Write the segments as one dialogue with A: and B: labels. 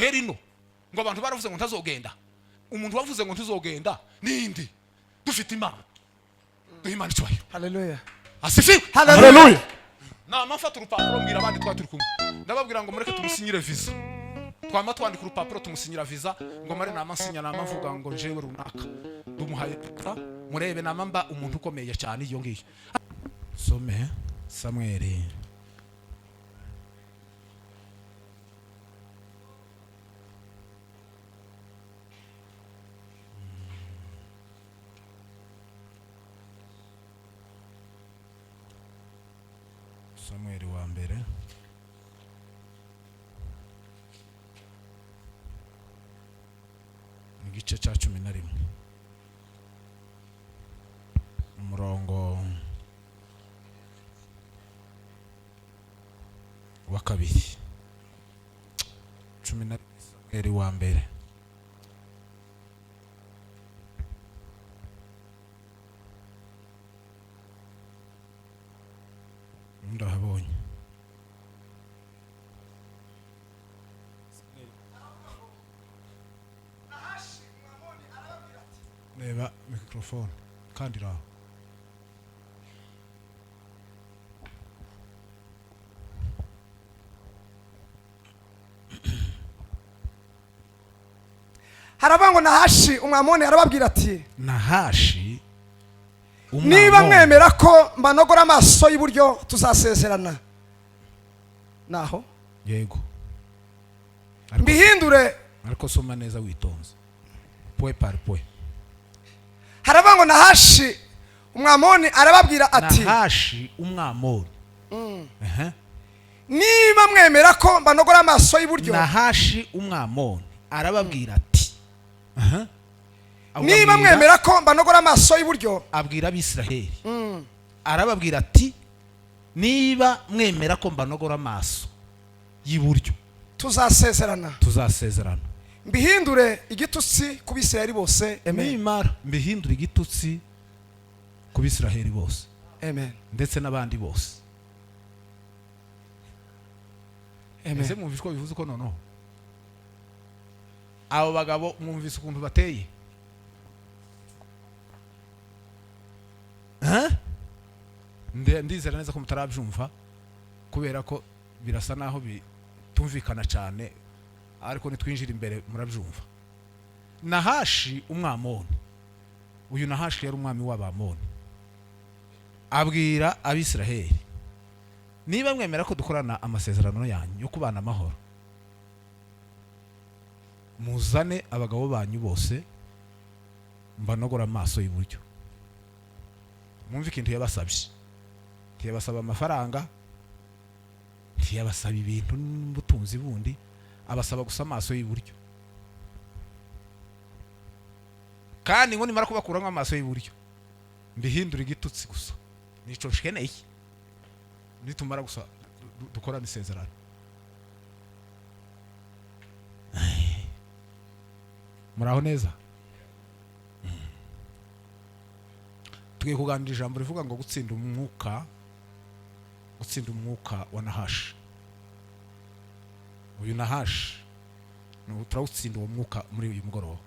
A: duhere ino ngo abantu baravuze ngo ntazogenda. Umuntu wavuze ngo ntuzogenda nindi dufite Imana. Duhimana icyubahiro.
B: Haleluya.
A: Asifiwe.
B: Haleluya.
A: Namafata urupapuro mbwira abandi twaturi kumwe. Ndababwira ngo mureke tumusinyire visa. Twama twandika urupapuro tumusinyira visa ngo mare namasinya namavuga ngo jewe runaka. Dumuhaye murebe namamba umuntu ukomeye cyane iyo ngiyo. Some Samuel. Samuel wa mbere igice cya 11 umurongo wa kabiri 11 Samuel wa mbere ndahabonye neba microphone kandi raho
B: harabango Nahashi umwamoni arababwira ati
A: Nahashi
B: niba mwemera ko mbanogora amaso y'uburyo tuzasezerana naho
A: yego
B: mbihindure
A: ariko soma neza witonze point par point.
B: harabango Nahashi umwamoni arababwira ati
A: Nahashi umwamoni
B: niba mwemera ko mbanogora amaso y'uburyo
A: Nahashi umwamoni arababwira ati
B: niba mwemera ko mbanogora amaso y'uburyo
A: abwira abisiraheli arababwira ati niba mwemera ko mbanogora amaso y'iburyo
B: tuzasezerana mbihindure igitutsi ku Bisiraheli bose amen.
A: Nimara mbihindure igitutsi ku Bisiraheli bose
B: amen
A: ndetse n'abandi bose
B: amen.
A: Ese mwumvise ko bivuze ko noneho abo bagabo mwumvise ukuntu bateye ndizera neza ko mutarabyumva kubera ko birasa naho bitumvikana cyane ariko nitwinjira imbere murabyumva. Nahashi umwamoni uyu Nahashi yari umwami w'abamoni abwira abisiraheli niba mwemera ko dukorana amasezerano yanyu yo kubana amahoro muzane abagabo banyu bose mbanogora amaso y'uburyo. Mwumva ikintu yabasabye ntiyabasaba amafaranga ntiyabasaba ibintu n'ubutunzi bundi abasaba gusa amaso y'uburyo kandi ngo nimara kubakuramo amaso y'uburyo mbihindura igitutsi gusa nico nkeneye nitumara gusa dukorana isezerano. Muraho neza tugiye kuganira ijambo rivuga ngo gutsinda umwuka wa Nahashi. Uyu Nahashi turawutsinda uwo mwuka muri uyu mugoroba.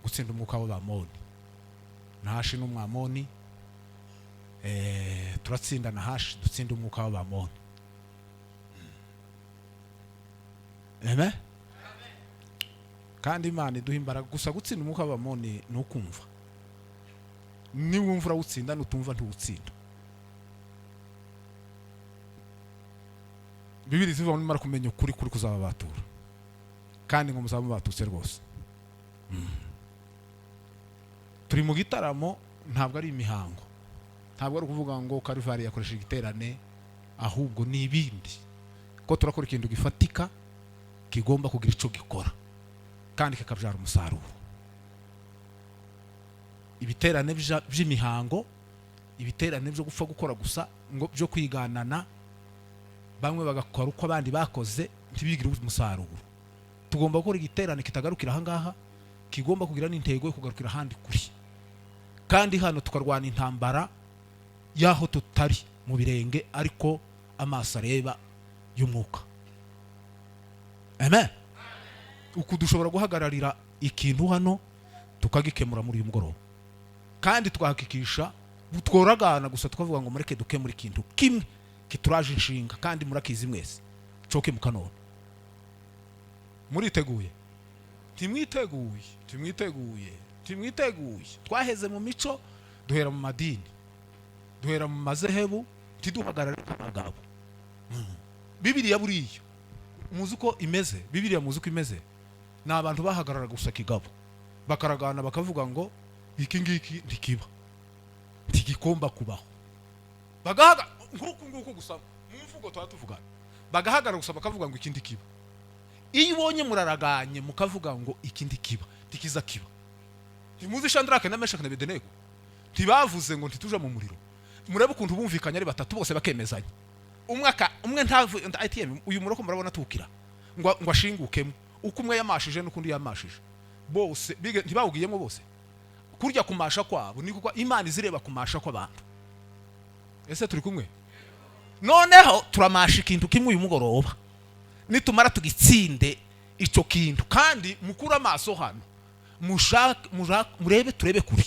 A: Gutsinda umwuka w'abamoni. Nahashi n'umwamoni turatsinda Nahashi dutsinda umwuka w'abamoni. Amen. Kandi Imana iduha imbaraga gusa gutsinda umwuka w'abamoni nukumva. Niwumva urawutsinda nutumva ntuwutsinda. Bibiri zivuga ngo nimara kumenya ukuri kuzababatura kandi ngo muzaba batutse rwose. Turi mu gitaramo ntabwo ari imihango ntabwo ari kuvuga ngo Karivari yakoresha igiterane ahubwo n'ibindi ko turakora ikintu gifatika kigomba kugira ico gikora kandi kikabyara umusaruro. Ibiterane by'imihango ibiterane byo gupfa gukora gusa ngo byo kwiganana bamwe bagakora uko abandi bakoze ntibigire umusaruro. Tugomba gukora igiterane kitagarukira ahangaha kigomba kugira n'intego yo kugarukira ahandi kuri kandi hano tukarwana intambara yaho tutari mu birenge ariko amaso areba y'umwuka. amen. Uku dushobora guhagararira ikintu hano tukagikemura muri uyu mugoroba, kandi twahakikisha tworagana gusa tukavuga ngo mureke dukemura ikintu kimwe kituraje inshinga, kandi murakizi mwese coke mukanona. Muriteguye? Timwiteguye. Twaheze mu mico, duhera mu madini, duhera mu mazehebu, tiduhagarara nk'abagabo. Bibiliya buriya muzi uko imeze, Bibiliya muzi uko imeze, ni abantu bahagarara gusa kigabo, bakaragana bakavuga ngo iki ngiki ntikiba, ntigikomba kubaho. Bagahaga nguko gusa mu mvugo twatuvugana, bagahagarara gusa bakavuga ngo ikindi kiba. Iyo ubonye muraraganye mukavuga ngo ikindi kiba, tikiza kiba. Timuzi Shandrake na Meshaki na Abedenego ntibavuze ngo ntituja mu muriro. Murebe ukuntu bumvikanye ari batatu bose bakemezanya. Umwe ntavu ITM uyu muroko murabona tukira ngo ashingukemo, uko umwe yamashije n'ukundi yamashije, bose ntibawugiyemo bose. Kurya kumasha kwabo ni kuko Imana izireba kumasha kw'abantu. Ese turi kumwe? Noneho turamasha ikintu kimwe uyu mugoroba, nitumara tugitsinde ico kintu, kandi mukura amaso hano murebe turebe kuri,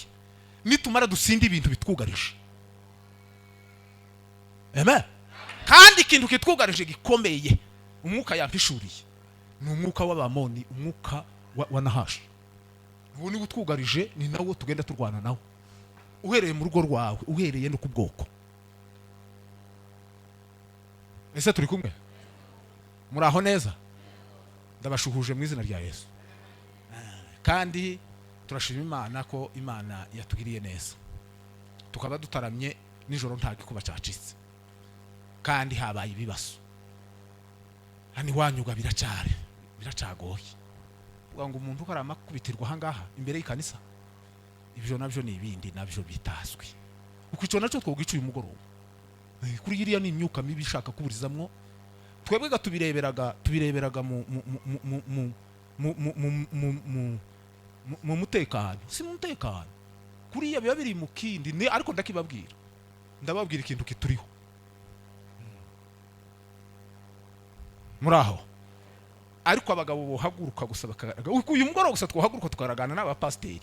A: nitumara dusinde ibintu bitwugarije. Amen. Kandi ikintu kitwugarije gikomeye umwuka yampishuriye ni umwuka w'abamoni, umwuka wa Nahashi. Ubu ni gutwugarije, ni nawo tugenda turwana nawo, uhereye mu rugo rwawe, uhereye no ku bwoko. Ese turi kumwe? Muraho neza? Ndabashuhuje mu izina rya Yesu. Kandi turashima Imana ko Imana yatugiriye neza, tukaba dutaramye nijoro nta gikuba cacitse, kandi habaye ibibazo hani wanyuga biracagoye. Uvuga ngo umuntu ukarama kubitirwa hangaha imbere y'Ikanisa, ibyo nabyo ni ibindi nabyo bitazwi. Uko ico naco twogicuye umugoroba, kuri iriya ni imyuka mibi ishaka kuburizamwo. Twebwe tubireberaga mu mutekano, si mu mutekano kuriya biba biri mu kindi, ariko ndababwira ikintu kituriho. Muraho? Ariko abagabo bohaguruka gusa bakaraga. Uyu mugoroba gusa twohaguruka tukaragana n'abapasteri.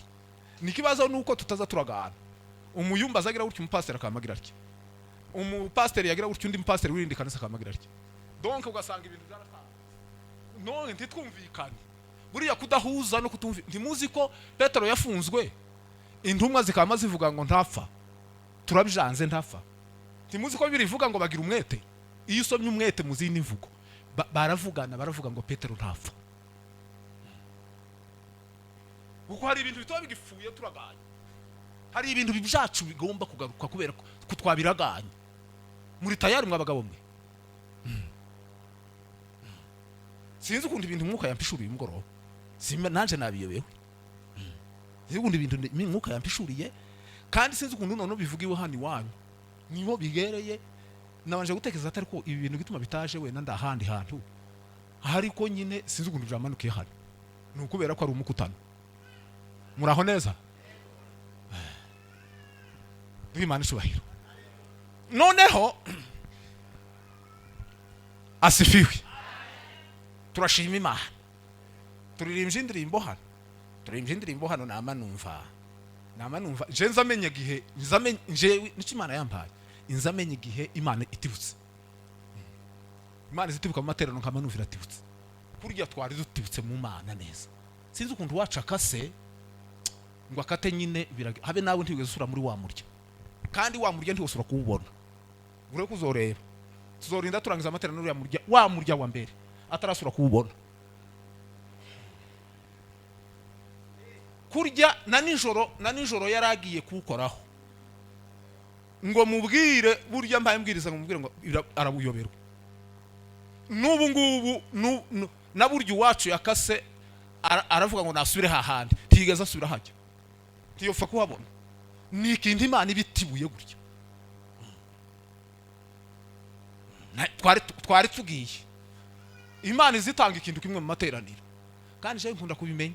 A: Nikibazo nuko tutaza turagana. Umuyumba azagira gutyo umupasteri akamagira atya, umupasteri yagira gutyo undi mupasteri wirindi Kanisa akamagira atya. Donc ugasanga ibintu byaratanga none ntitwumvikane. Buriya kudahuza no kutumva. Ntimuzi ko Petero yafunzwe, intumwa zikama zivuga ngo ntapfa, turabijanze ntapfa. Ntimuzi ko Bibiliya ivuga ngo bagira umwete. Iyo usomye umwete muzi n'imvugo, baravuga ngo Petero ntapfa. Kuko hari ibintu bitwa bigifuye turaganye, hari ibintu byacu bigomba kugaruka kubera ko twabiraganye. Muri tayari mwa bagabo mwe? Sinzi ukuntu ibintu umwuka yampishuriye umugoroba, nanje nabiyobewe. Sinzi ukuntu ibintu umwuka yampishuriye, kandi sinzi ukuntu none bivugiwe hano iwanyu niho bigereye. Nabanje gutekereza atari ko ibi bintu gituma bitaje we nanda handi hantu, ariko nyine sinzi ukuntu byamanukiye hano, ni ukubera ko ari umukutano. Muraho neza? Imana ishubahiro. Noneho asifiwe, turashima Imana. Turirimbye indirimbo hano nama numva je nzamenye gihe nje nico Imana yampaye, inzamenye gihe Imana itibutse. Imana zitibuka mu materano nkamanuvira atibutse. Kurya twari dutibutse mu Mana neza. Sinzi ukuntu wacakase ngo akate nyine habe nawe ntiwigeze usura muri wa murya, kandi wa murya ntiwosura kuwubona. Ure kuzoreba tuzorinda turangiza amaterano n'uriya murya, wa murya wa mbere atarasura kuwubona. Kurya na nijoro yaragiye kuwukoraho ngo mubwire, burya mbaye mbwiriza ngo mubwire ngo arabuyoberwa. N'ubu ngubu na burya iwacu yakase aravuga ngo nasubire hahandi, tigeze asubira hajya, ntiyopfa kuhabona. Ni ikindi Imana ibitibuye gutya. Twari tugiye Imana izitanga ikintu kimwe mu materaniro, kandi je nkunda kubimenya,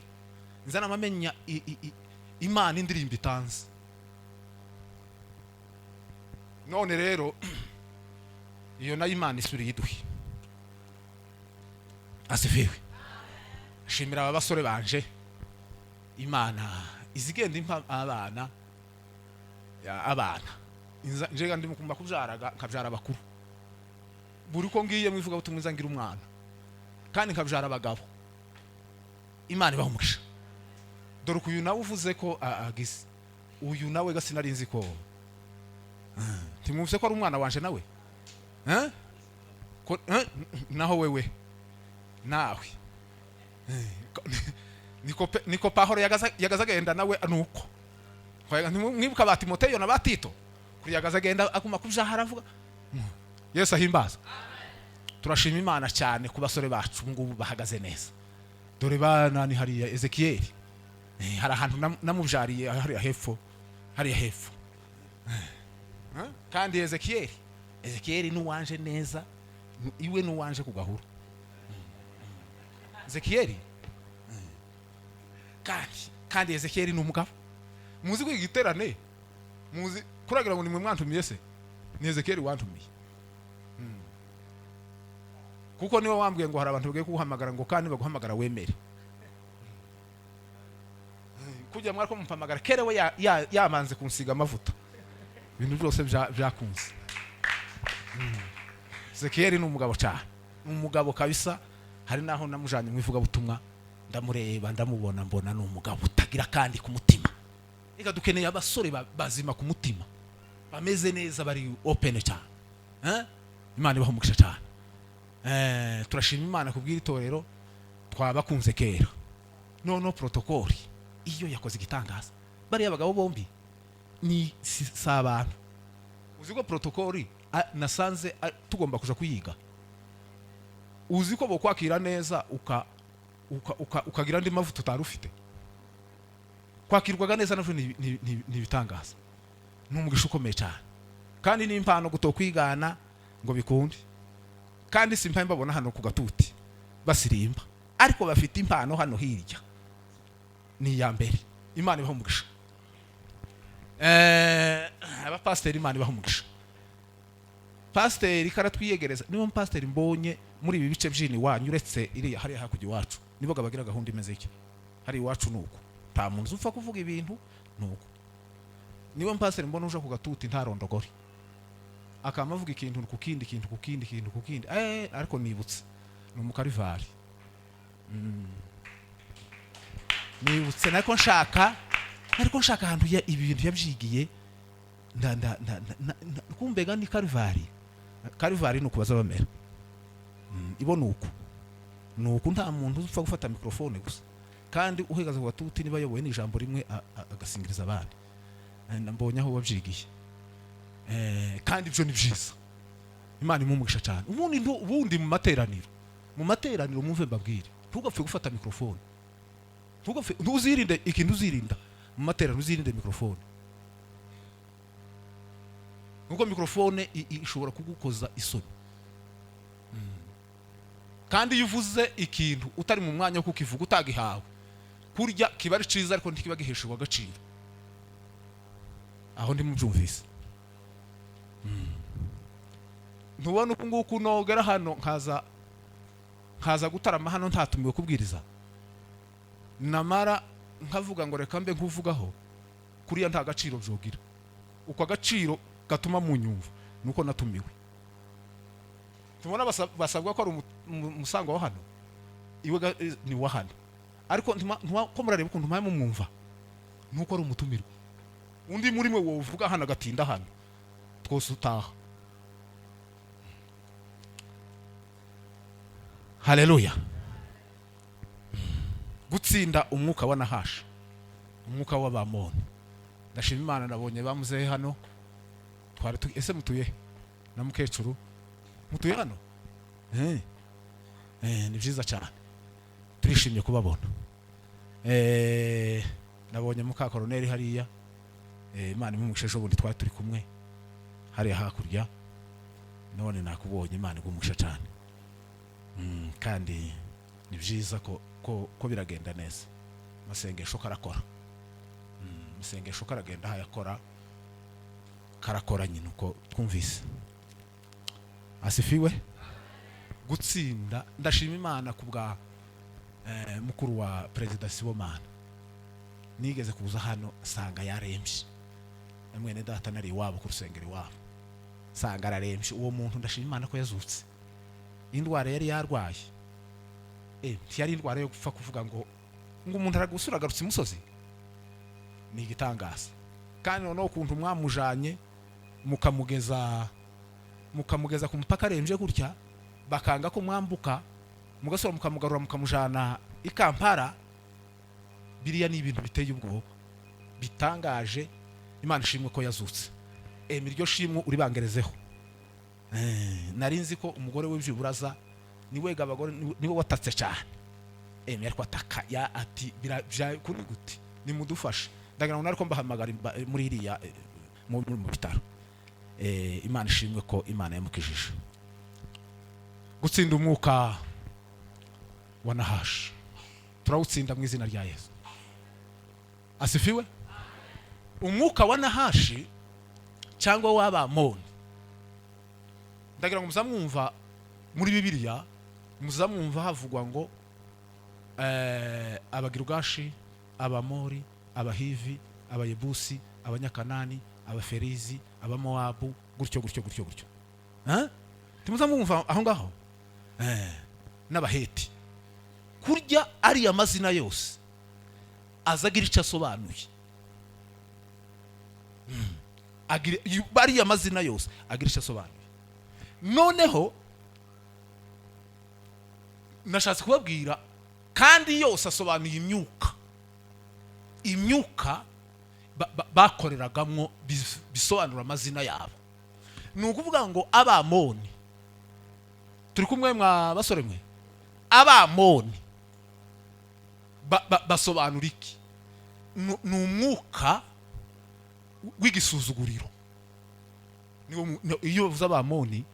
A: nzana amamenya Imana indirimbo itanze. None rero iyo na Imana isuriye iduhe. Asifiwe. shimira aba basore banje Imana izigenda impa abana njega ndi mukumba kubyaraga nkabyara bakuru buri ko ngiye mwivuga butumwe ngira umwana kandi nkabyara abagabo Imana ibahumugisha dore uyu nawe uvuze ko agize uyu nawe gasinarinzi ko timwumvise ko ari umwana wanje nawe naho wewe nawe niko Pahoro yagazagenda nawe nuko mwibuka ba Timoteyo na ba Tito kuri yagazagenda akuma kubyahara avuga Yesu ahimbaza turashima Imana cyane ku basore bacu ngubu bahagaze neza dore bana ni hariya Ezekieli hari ahantu namubyariye hariya hepfo kandi Ezekieli nuwanje neza iwe nuwanje kugahura Ezekieli kandi Ezekieli numugabo muzi ko igiterane muzi kuragira ngo nimwe mwantumiye se ni Ezekieli wantumiye kuko niwe wambwiye ngo hari abantu bagiye kuguhamagara ngo kandi baguhamagara wemere kujya mwako mumpamagara kerewe yamanze kunsiga amavuta ibintu byose byakunze Ezekieli numugabo cyane umugabo kabisa hari naho namujanye mwivuga butumwa ndamureba ndamubona mbona numugabo utagira kandi ku mutima ega dukeneye abasore bazima ku mutima bameze neza bari open cyane Imana ibahumugisha cyane turashima Imana kubwira itorero twabakunze kera no protokoli iyo yakoze igitangaza bari abagabo bombi ni sabana uziko protokoli nasanze tugomba kuja kuyiga uziko bo kwakira neza ukagira ndi mavuta utarufite kwakirwaga neza navyo ni bitangaza n'umugisha ukomeye cyane kandi n'impano gutokwigana ngo bikunde kandi simpa mbabona hano ku gatuti basirimba ariko bafite impano hano hirya ni ya mbere Imana ibahumugisha aba pastor Imana ibahumugisha pastor karatwiyegereza niwo pastor mbonye muri ibi bice byini wanyu uretse iri hari hakujya iwacu nibo gabagira gahunda imeze iki hari iwacu nuko ta muntu upfa kuvuga ibintu nuko niwe pastor mbona uje ku gatuti ntarondogore akamavuga ikintu ku kindi ariko nibutse no mu Karivari nibutse nariko nshaka ahantu ya ibintu yabyigiye kumbega ni Karivari nukubaza bamera ibona nuko nta muntu upfa gufata microphone gusa kandi uhegaza ku gatuti niba yoboye ni ijambo rimwe agasingiriza abandi ndambonye aho wabyigiye kandi ibyo ni byiza Imana imumugisha cyane ubundi mu materaniro mumve mbabwire ntugapfe gufata microphone ntuzirinde ikintu uzirinda mu materaniro uzirinde microphone nuko microphone ishobora kugukoza isoni kandi iyo uvuze ikintu utari mu mwanya wo kukivuga utagihawe kurya kiba ari ciza ariko ntikiba giheshwa agaciro aho ndi mubyumvise ntubona uko nguko nogera hano nkaza gutarama hano ntatumiwe kubwiriza namara nkavuga ngo reka mbe nkuvugaho kuriya nta gaciro byogira uko agaciro gatuma mu nyumva nuko natumiwe tubona basabwa ko ari umusango wa hano iwe ni wa hano ariko ko murareba ukuntu mpaye mumwumva nuko ari umutumirwa undi muri mwe wovuga hano gatinda hano twose utaha haleluya gutsinda umwuka wa nahasha umwuka w'abamoni ndashima Imana nabonye bamuze hano twari ese mutuye na mukecuru mutuye hano ni byiza cyane turishimye kubabona nabonye muka koroneri hariya Imana imumugisha ubundi twari turi kumwe hariya hakurya none nakubonye Imana igumugisha cyane kandi ni byiza ko biragenda neza masengesho karakora masengesho karagenda hayakora karakora nyine uko twumvise asifiwe gutsinda ndashima Imana kubwa mukuru wa perezida Sibomana nigeze kuza hano sanga yarembye mwene data nari wabo ku rusengero wabo sanga ararembye uwo muntu ndashima Imana ko yazutse indwara yari yarwaye ntiyari indwara yo gupfa kuvuga ngo umuntu aragusura agarutse imusozi ni igitangaza kandi noneho ukuntu mwamujanye mukamugeza ku mupaka arembye gutya bakanga ko mwambuka mugasura mukamugarura mukamujana i Kampala biriya ni ibintu biteye ubwoba bitangaje Imana ishimwe ko yazutse miryo shimwe uri bangerezeho narinzi ko umugore we byiburaza niwe gabagore niwe watatse cyane yariko ataka ya ati bira kuri guti nimudufashe ndagira ngo nariko mbahamagara muri iriya mu bitaro Imana ishimwe ko Imana yamukijije gutsinda umwuka wa Nahashi turawutsinda mu izina rya Yesu asifiwe umwuka wa Nahashi cyangwa w'Abamoni ndagira ngo muzamwumva muri Bibiliya muzamwumva havugwa ngo Abagirugashi Abamori Abahivi Abayebusi Abanyakanani Abaferizi Abamowabu gutyo timuzamwumva aho ngaho n'Abaheti kurya ari amazina yose azagira icyo asobanuye bari amazina yose agira icyo asobanuye noneho nashatse kubabwira kandi yose asobanuye imyuka bakoreragamwo bisobanura amazina yabo ni ukuvuga ngo Abamoni turi kumwe mwa basore mwe Abamoni basobanura iki ni umwuka w'igisuzuguriro iyo uvuze Abamoni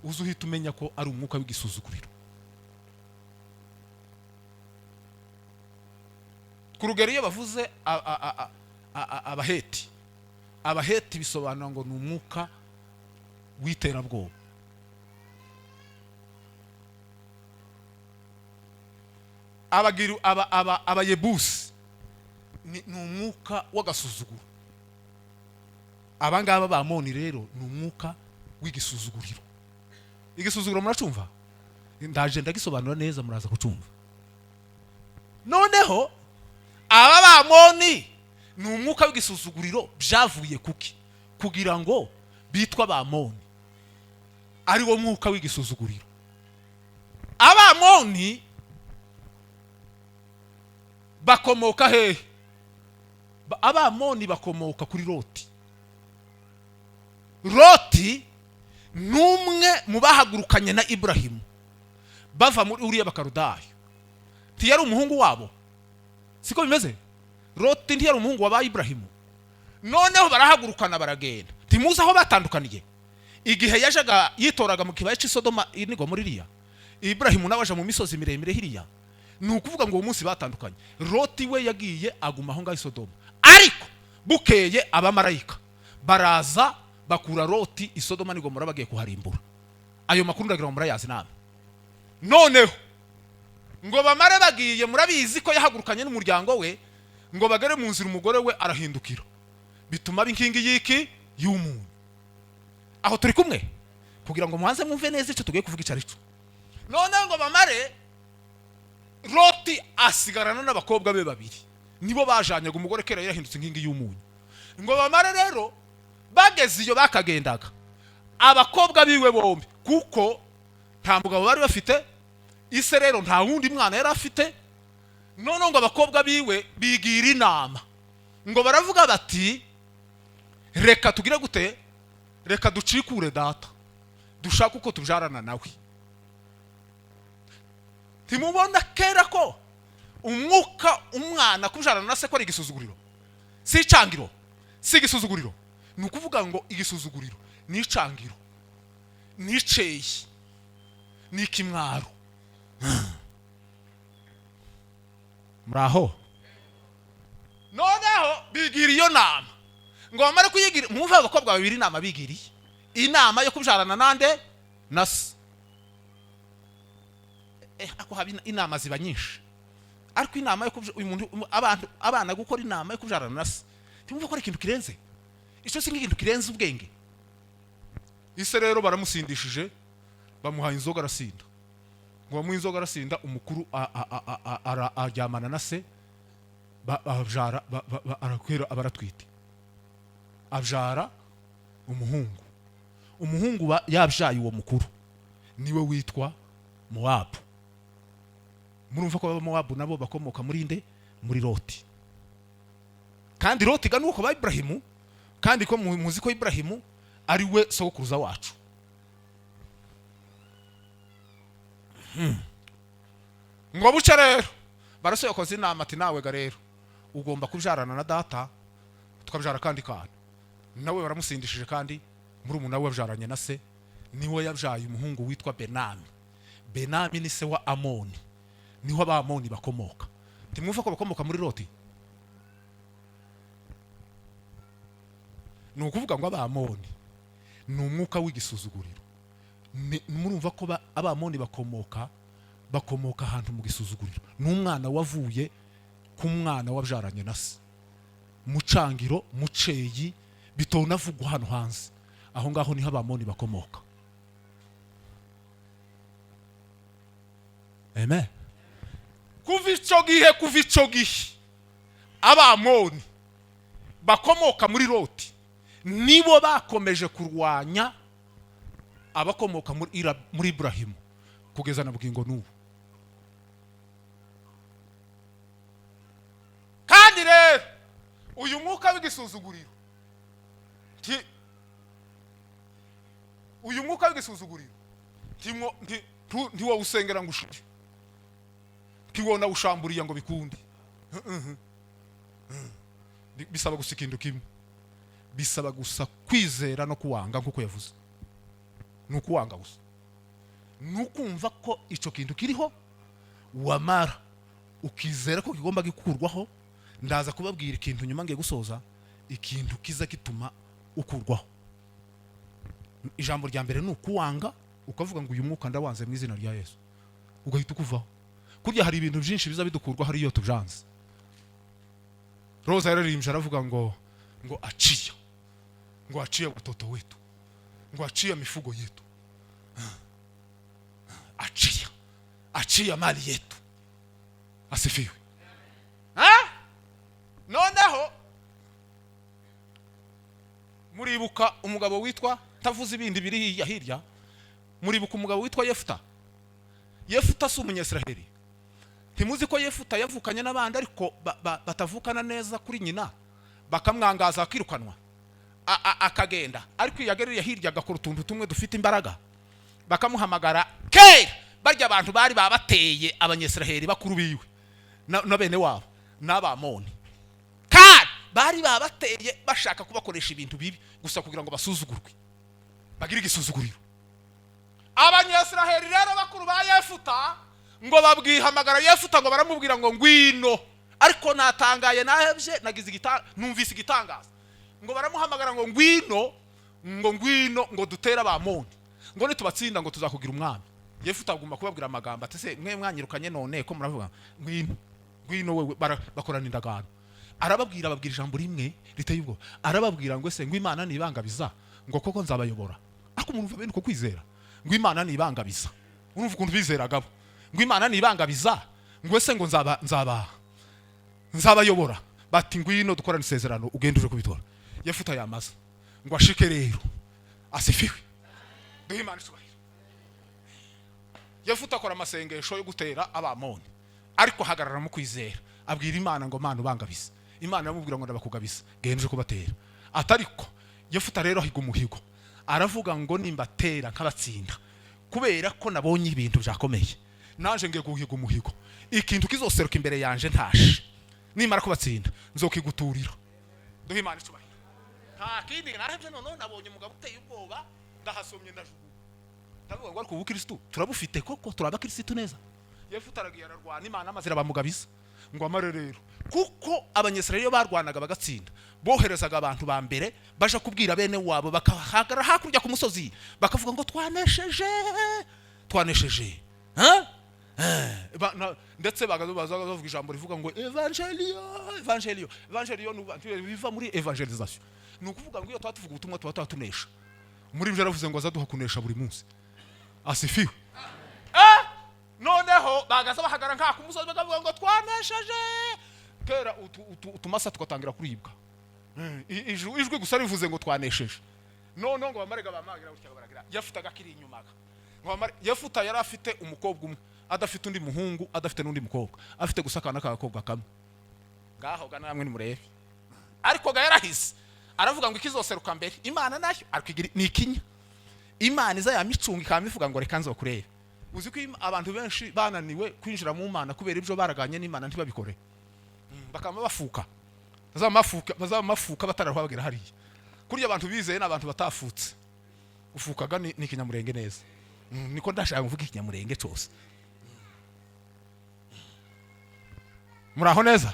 A: uzuhita umenya ko ari umwuka w'igisuzuguriro kurugero iyo bavuze Abaheti bisobanura ngo ni umwuka w'iterabwoba Abayebusi ni umwuka w'agasuzuguro abangaba Abamoni rero ni umwuka w'igisuzuguriro igisuzuguro muracumva ndaje ndagisobanura neza muraza kucumva noneho Abamoni ni umwuka w'igisuzuguriro byavuye kuki kugira ngo bitwa Abamoni ari wo mwuka w'igisuzuguriro Abamoni bakomoka hehe Abamoni bakomoka kuri Loti numwe mu bahagurukanye na Ibrahimu bava muri Uriya Bakarudayo ntiyari umuhungu wabo siko bimeze Loti ntiyari umuhungu wa Ibrahimu noneho barahagurukana baragenda timuzi aho batandukaniye igihe yajaga yitoraga mu kibaya cy'Isodoma inigo muri Iriya Ibrahimu nabaje mu misozi miremire hiriya ni ukuvuga ngo uwo munsi batandukanye Loti we yagiye aguma aho ngaho Isodoma ariko bukeye abamarayika baraza bakura Loti Isodoma nigo murabagiye kuharimbura ayo makuru ndagira ngo murayazi namwe noneho ngo bamare bagiye murabizi ko yahagurukanye n'umuryango we ngo bagere mu nzira umugore we arahindukira bituma binkingi yiki y'umuntu aho turi kumwe kugira ngo muhanze mwumve neza icyo tugiye kuvuga icyo none ngo bamare Loti asigarana n'abakobwa be babiri nibo bajanyaga umugore kera yarahindutse inkingi y'umuntu ngo bamare rero bageze iyo bakagendaga abakobwa biwe bombi kuko nta mugabo bari bafite ise rero nta wundi mwana yari afite none ngo abakobwa biwe bigira inama ngo baravuga bati reka tugire gute reka ducikure data dushaka uko tujarana nawe timubona kera ko umwana kujarana na se ko ari igisuzuguriro si icangiro si igisuzuguriro ni ukuvuga ngo igisuzuguriro ni icangiro ni iceye ni ikimwaro muraho noneho bigira iyo nama ngo bamare kuyigira mwumva abakobwa babiri inama bigiriye inama yo kujarana nande nase ako habi inama ziba nyinshi ariko inama yo uyu muntu abana gukora inama yo kubyarana na se timumva ko ari ikintu kirenze icyo si nk'ikintu kirenze ubwenge. Ise rero baramusindishije bamuhaye inzoga arasinda, ngo bamuha inzoga arasinda, umukuru aryamana na se abyara arakwera abaratwite, abyara umuhungu yabyaye uwo mukuru niwe witwa Mowabu. Murumva ko Mowabu nabo bakomoka muri nde? Muri Loti. Kandi Loti ga nuko ba Ibrahimu, kandi ko muzi ko Ibrahimu ari we sokuruza wacu. Ngo buca rero barasoye koze inama ati nawe ga rero ugomba kubyarana na data tukabyara kandi kana. Nawe baramusindishije kandi muri umunawe wabyaranye na se niwe yabyaye umuhungu witwa Benami. Benami ni se wa Amoni, niho abamoni bakomoka. Timwumva ko bakomoka muri Loti? Ni ukuvuga ngo abamoni ni umwuka w'igisuzuguriro. Murumva ko abamoni bakomoka ahantu mu gisuzuguriro. Ni umwana wavuye ku mwana wabyaranye na se, mucangiro muceyi bitonavugwa hano hanze. Aho ngaho niho abamoni bakomoka. Amen. Kuva ico gihe abamoni bakomoka muri Loti nibo bakomeje kurwanya abakomoka muri Ibrahimu kugeza na bugingo n'ubu. Kandi rero uyu mwuka w'igisuzuguriro ntiwo usengera ngo ushike, ntiwona ushamburiye ngo bikunde. Bisaba gusa ikintu kimwe, bisaba gusa kwizera no kuwanga nkuko yavuze. Nukuwanga gusa, nukumva ko ico kintu kiriho wamara ukizera ko kigomba gikurwaho. Ndaza kubabwira ikintu nyuma ngiye gusoza, ikintu kiza kituma ukurwaho. Ijambo rya mbere nukuwanga, ukavuga ngo uyu mwuka ndawanze mu izina rya Yesu, ugahita ukuvaho. Kurya hari ibintu byinshi biza bidukurwa hari iyo tubyanze. Roza yararimbye aravuga ngo achia watoto wetu, ngo achia mifugo yetu, achia mali yetu. Asifiwe. Noneho muribuka umugabo witwa, tavuze ibindi biri hirya, muribuka umugabo witwa Yefuta si umunyesiraheli. Ntimuzi ko Yefuta yavukanye n'abandi ariko batavukana neza kuri nyina, bakamwangaza akirukanwa akagenda, ariko yagereye hirya agakora utuntu tumwe dufite imbaraga, bakamuhamagara kera barya abantu bari babateye abanyesiraheli bakuru biwe na bene wabo n'abamoni, kandi bari babateye bashaka kubakoresha ibintu bibi gusa kugira ngo basuzugurwe, bagire igisuzuguriro. Abanyesiraheli rero bakuru ba Yefuta ngo babwihamagara Yefuta ngo baramubwira ngo ngwino, ariko natangaye nahebye nagize numvise igitangaza, ngo baramuhamagara ngo ngwino ngo dutera abamoni, ngo nitubatsinda ngo tuzakugira umwami. Yefuta aguma kubabwira amagambo ati se mwe mwanyirukanye none ko muravuga ngwino wewe, bakorana indagano. Babwira ijambo rimwe riteye ubwo, arababwira ngo ese ngo Imana nibangabiza ngo koko nzabayobora. Ako umuntu bene uko kwizera ngo Imana nibangabiza, urumva ukuntu bizeragabo, ngo Imana nibangabiza ngo ese ngo nzabayobora. Bati ngwino dukorana isezerano ugende uje kubitora. Yefuta yamaza ngo ashike rero. Asifiwe. Duhe Imana isubahiro. Yefuta akora amasengesho yo gutera abamoni, ariko hagarara mu kwizera, abwira Imana ngo Mana ubangabiza. Imana yamubwira ngo ndabakugabiza genje kubatera. Atariko Yefuta rero ahiga umuhigo, aravuga ngo nimbatera nkabatsinda, kubera ko nabonye ibintu byakomeye, naje ngiye guhiga umuhigo, ikintu kizoseruka imbere yanje ntashe, nimara kubatsinda nzokiguturira. Duhe Imana isubahiro. Nta kindi narahebye none nabonye umugabo uteye ubwoba, ndahasomye ndajugu, ndavuga ngo ariko ubukristo turabufite koko, turabakristo neza. Yefuta aragiye ararwana, Imana amazira bamugabiza ngo amare rero, kuko abanyesirayeli barwanaga bagatsinda, boherezaga abantu ba mbere baje kubwira bene wabo, bakahagara hakurya ku musozi bakavuga ngo twanesheje ndetse bavuga ijambo rivuga ngo evangelio biva muri evangelisation. Ni ukuvuga ngo iyo tuvuga ubutumwa tunesha. Muri byo yaravuze ngo azaduha kunesha buri munsi. Asifiwe. Noneho bagaza bahagara nka ku musozi bakavuga ngo twanesheje. Kera utumasa tugatangira kuribwa. Ijwi gusa rivuze ngo twanesheje. None ngo bamarega bamagira gutya baragira. Yafutaga kiri inyumaga. Yafuta yari afite umukobwa umwe, adafite undi muhungu, adafite n'undi mukobwa, afite gusakana k'agakobwa kamwe. Ngaho ga namwe nimurebe. Ariko ga yarahise aravuga ngo ikizoseruka mbere Imana nayo ariko ni ikinya. Imana iza yamicunga ikamivuga ngo reka nzokurebe. Uzi ko abantu benshi bananiwe kwinjira mu Mana kubera ibyo baraganye n'Imana ntibabikore. Bakama bafuka. Bazamafuka batarahwagira hariya. Kurya abantu bizeye n'abantu batafutse. Ufukaga ni ikinyamurenge neza. Niko ndashaka kuvuga ikinyamurenge cyose. Muraho neza.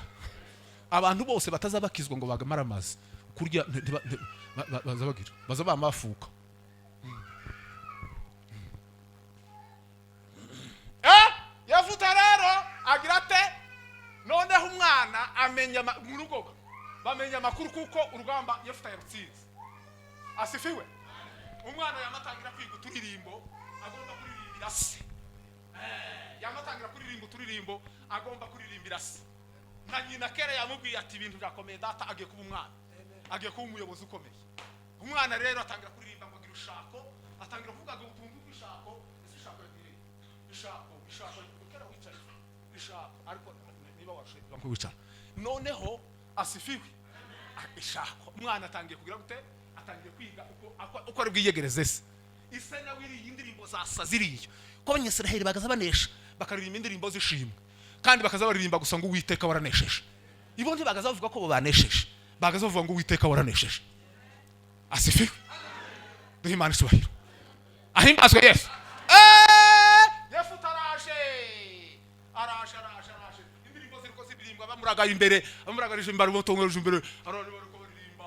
A: Abantu bose batazabakizwa ngo bagamara amazi. Kurya bazabagira. Bazabamafuka. Yavuta rero agira ate noneho umwana amenya mu rugo bamenya amakuru kuko urugamba yafuta yarutsinze. Asifiwe. Umwana yamatangira kwiga uturirimbo agomba kuririmbira se. Yamatangira kuririmba uturirimbo agomba kuririmbira se. Na nyina kera yamubwiye ati ibintu byakomeye data agiye kuba umwana. Agiye kuba umuyobozi ukomeye. Umwana rero atangira kuririmba ngo agira ushako, atangira kuvuga ngo utuntu bishako, ishako yagiye. Ishako kera wicaye. Ishako ariko niba washe bankwicara. Noneho asifiwe. Ishako umwana atangiye kugira gute? Atangiye kwiga uko ari bwiyegereze se. Ise na wiri indirimbo zasa ziriyo. Ko abanyesiraheli bagaza banesha bakaririmba indirimbo zishimwe. Kandi bakaza baririmba gusa ngo Uwiteka waranesheje. Ibo ndi bagaza bavuga ko banesheje. Bagaza bavuga ngo Uwiteka waranesheje. Asifiwe. Duhe Imana isubahiro. Ahimbazwe Yesu. Araje. Indirimbo ziriko zibirimbwa bamuraga imbere, bamuragarije imbere botongereje imbere. Arone bariko baririmba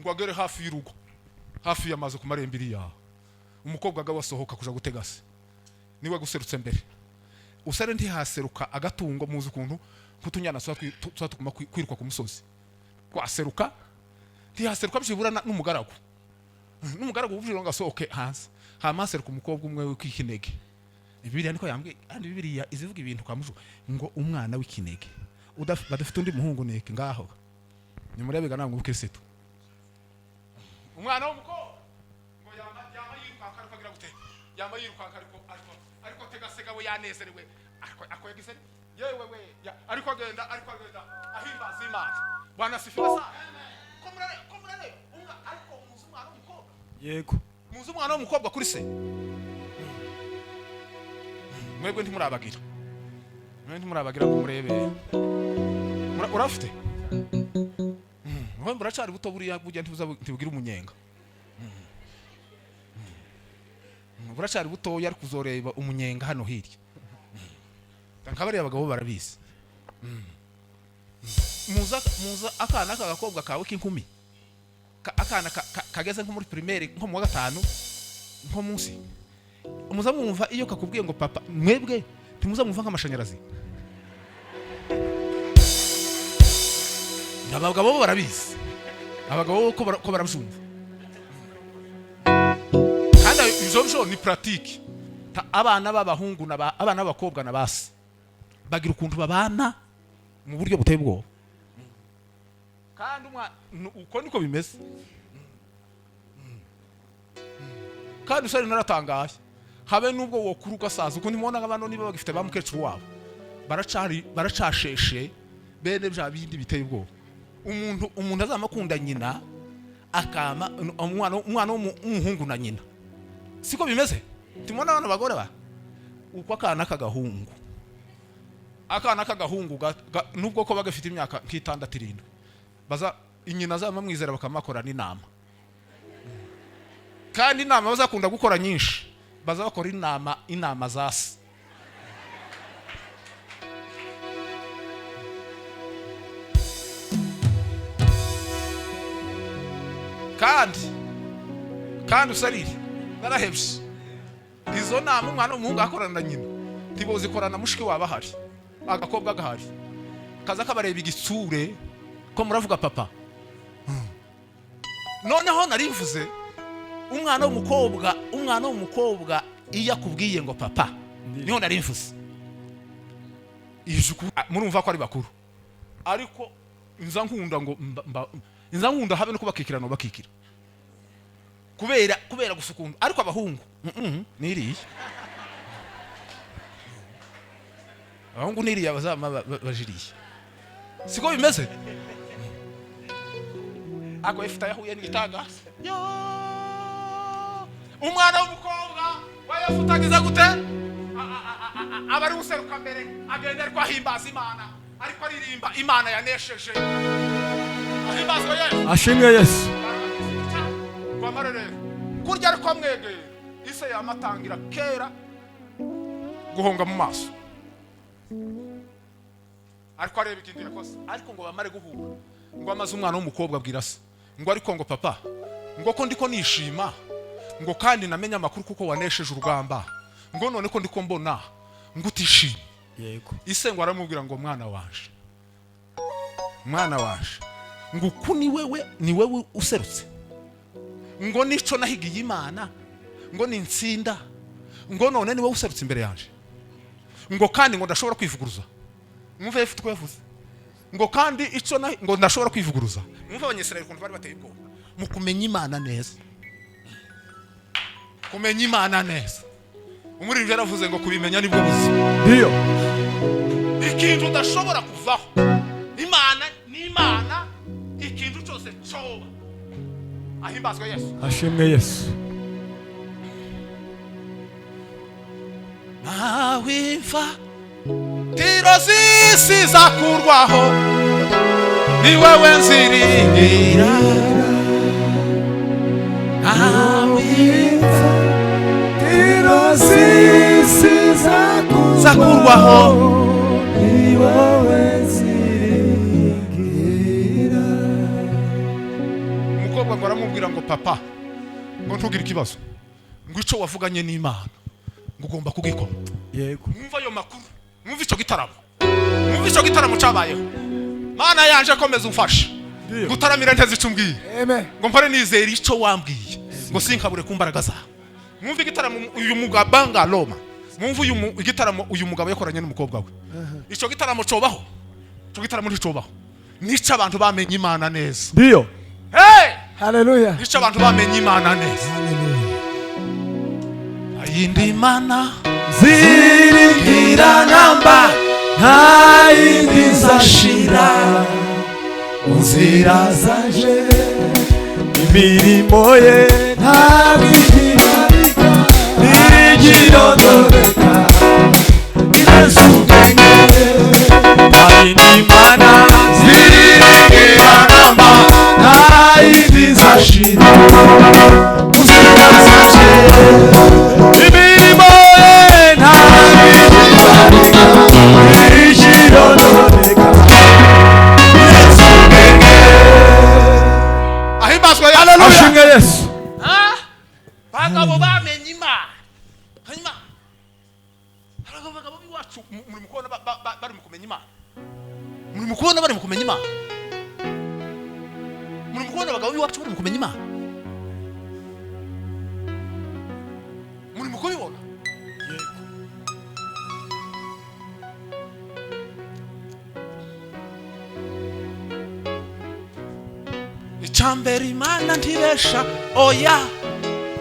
A: ngo agere hafi y'urugo. Hafi y'amazi ku marembiri ya. Umukobwa agabasohoka kuja gutegase. Niwe guserutse mbere. Usare ntihaseruka agatungo muzi kuntu kutunyana twatuguma kwiruka ku musozi. Kwaseruka ntihaseruka bishibura n'umugaragu. N'umugaragu ubujiro ngasohoke hanze. Hamaseruka umukobwa umwe w'ikinege. Bibiliya niko yambwiye kandi Bibiliya izivuga ibintu kamujo ngo umwana w'ikinege. Badafite undi muhungu neke ngaho. Nimurebega namwe ubukristo. Umwana w'umukobwa ngo yama yiruka akagira gute? Yama yiruka ariko tegasega we yanezerewe ako yagize yewe we ariko agenda ahimbaza Imana. Bwana sifiwe sana. Komurare unga ariko muzi umwana w'umukobwa. Yego. Muzi umwana w'umukobwa kuri se. Mwebwe ntimurabagira. Ngo murebe. Urafite? Wowe muracari buto buriya bujya ntibugira umunyenga. Buracari buto yari kuzoreba umunyenga hano hirya. Nkabari abagabo barabizi. Muza akana kagakobwa kawe k'inkumi. Akana kageze nko muri primaire nko mu wa gatanu nko munsi. Muza mwumva iyo kakubwiye ngo papa mwebwe timuza mwumva nk'amashanyarazi. Abagabo barabizi. Abagabo ko barabyumva. Kandi izo ni pratique. Abana b'abahungu abana b'abakobwa nabase bagira ukuntu babana mu buryo buteye ubwoba. Kandi uko niko bimeze. Kandi usari naratangaye. Habe nubwo wokuruka saza uko nimubona nk'abano niba bagifite bamukecuru wabo. Baracasheshe bene bya bindi biteye ubwoba. Umuntu azamakunda nyina akama umwana w'umuhungu na nyina. Siko bimeze? Timona abana bagore ba. Uko akana kagahungu. Akana kagahungu nubwo ko bagafite imyaka nk'itandatu 7. Baza inyina zamamwizera bakamakora n'inama. Kandi inama bazakunda gukora nyinshi. Baza bakora inama zase. Kandi usarire narahebye. Izo nama umwana w'umuhungu akorana na nyina. tibozi korana mushiki wabahari agakobwa gahari kaza kabareba igitsure ko muravuga papa noneho narivuze umwana w'umukobwa iyo akubwiye ngo papa niho narivuze ijuku murumva ko ari bakuru ariko inza nkunda habe no kubakikira no bakikira kubera gusukunda ariko abahungu niriye abahungu niriye abazama bajiriye siko bimeze ako ifita yahuye n'igitanga yo umwana w'umukobwa wayafutagiza gute abari useruka mbere agenda ariko ahimbaza Imana ariko aririmba Imana yanesheje ahimbazwe Yesu
B: ashimwe Yesu
A: kwamarere kurya ariko mwegeye ise yamatangira kera guhonga mu maso ariko areba ikindi yakoze ariko ngo bamare guhura ngo amaze umwana w'umukobwa abwira se ngo ariko ngo papa ngo ko ndiko nishima ngo kandi namenya amakuru kuko wanesheje urugamba ngo none ko ndiko mbona ngo utishime
B: yego
A: ise ngo aramubwira ngo mwana wanje ngo ku ni wewe userutse ngo nico nahigiye Imana ngo ninsinda ngo none ni wewe userutse imbere yanje ngo kandi ngo ndashobora kwivuguruza mwumva yefite yavuze ngo kandi ico ngo ndashobora kwivuguruza mwumva abanyesirayeli kuntu bari bateye ubwoba mu kumenya Imana neza kumenya Imana neza umuririmbyi yaravuze ngo kubimenya nibwo buzima
B: ndiyo
A: ikintu udashobora kuvaho Imana ni Imana ikintu cyose cyoba ahimbazwe Yesu
B: ashimwe Yesu
A: nawimva tiro zisi zakurwaho ni wewe nziringira nawimva tiro zisi zakurwaho ni wewe nziringira umukobwa ngo aramubwira ngo papa ngo ntugire ikibazo ngo ico wavuganye n'Imana ngo ugomba kugikora
B: yego
A: mwumva ayo makuru mwumva ico gitaramo cyabayeho Mana yanje komeza umfashe gutaramira nteze icumbwiye
B: amen
A: ngo mpare nizera ico wambwiye ngo sinkabure kumbaraga zawe mwumva igitaramo uyu mugabanga Roma mwumva igitaramo uyu mugabo yakoranye n'umukobwa we ico gitaramo cobaho ico gitaramo nticobaho nica abantu bamenye Imana neza
B: ndiyo haleluya
A: nica abantu bamenye Imana neza ayindi Mana ziringira namba nta yindi zashira uzira zaje imirimo ye nta bigirarika nigirondoreka inezubenge ayindi Mana ziringira namba nta yindi zashira uzira zaje imirimo ye nta bigirarika nigirondoreka inezubenge ahimbazwe
B: ashimwe Yesu
A: bagabo bamenye Imana hanyuma bagabo biwacu muri mukubona bari mu kumenya Imana muri mukubona bari mu kumenya Imana muri mukubona bagabo biwacu bari mu kumenya Imana muri mukubibona icyambere Imana ntibesha oya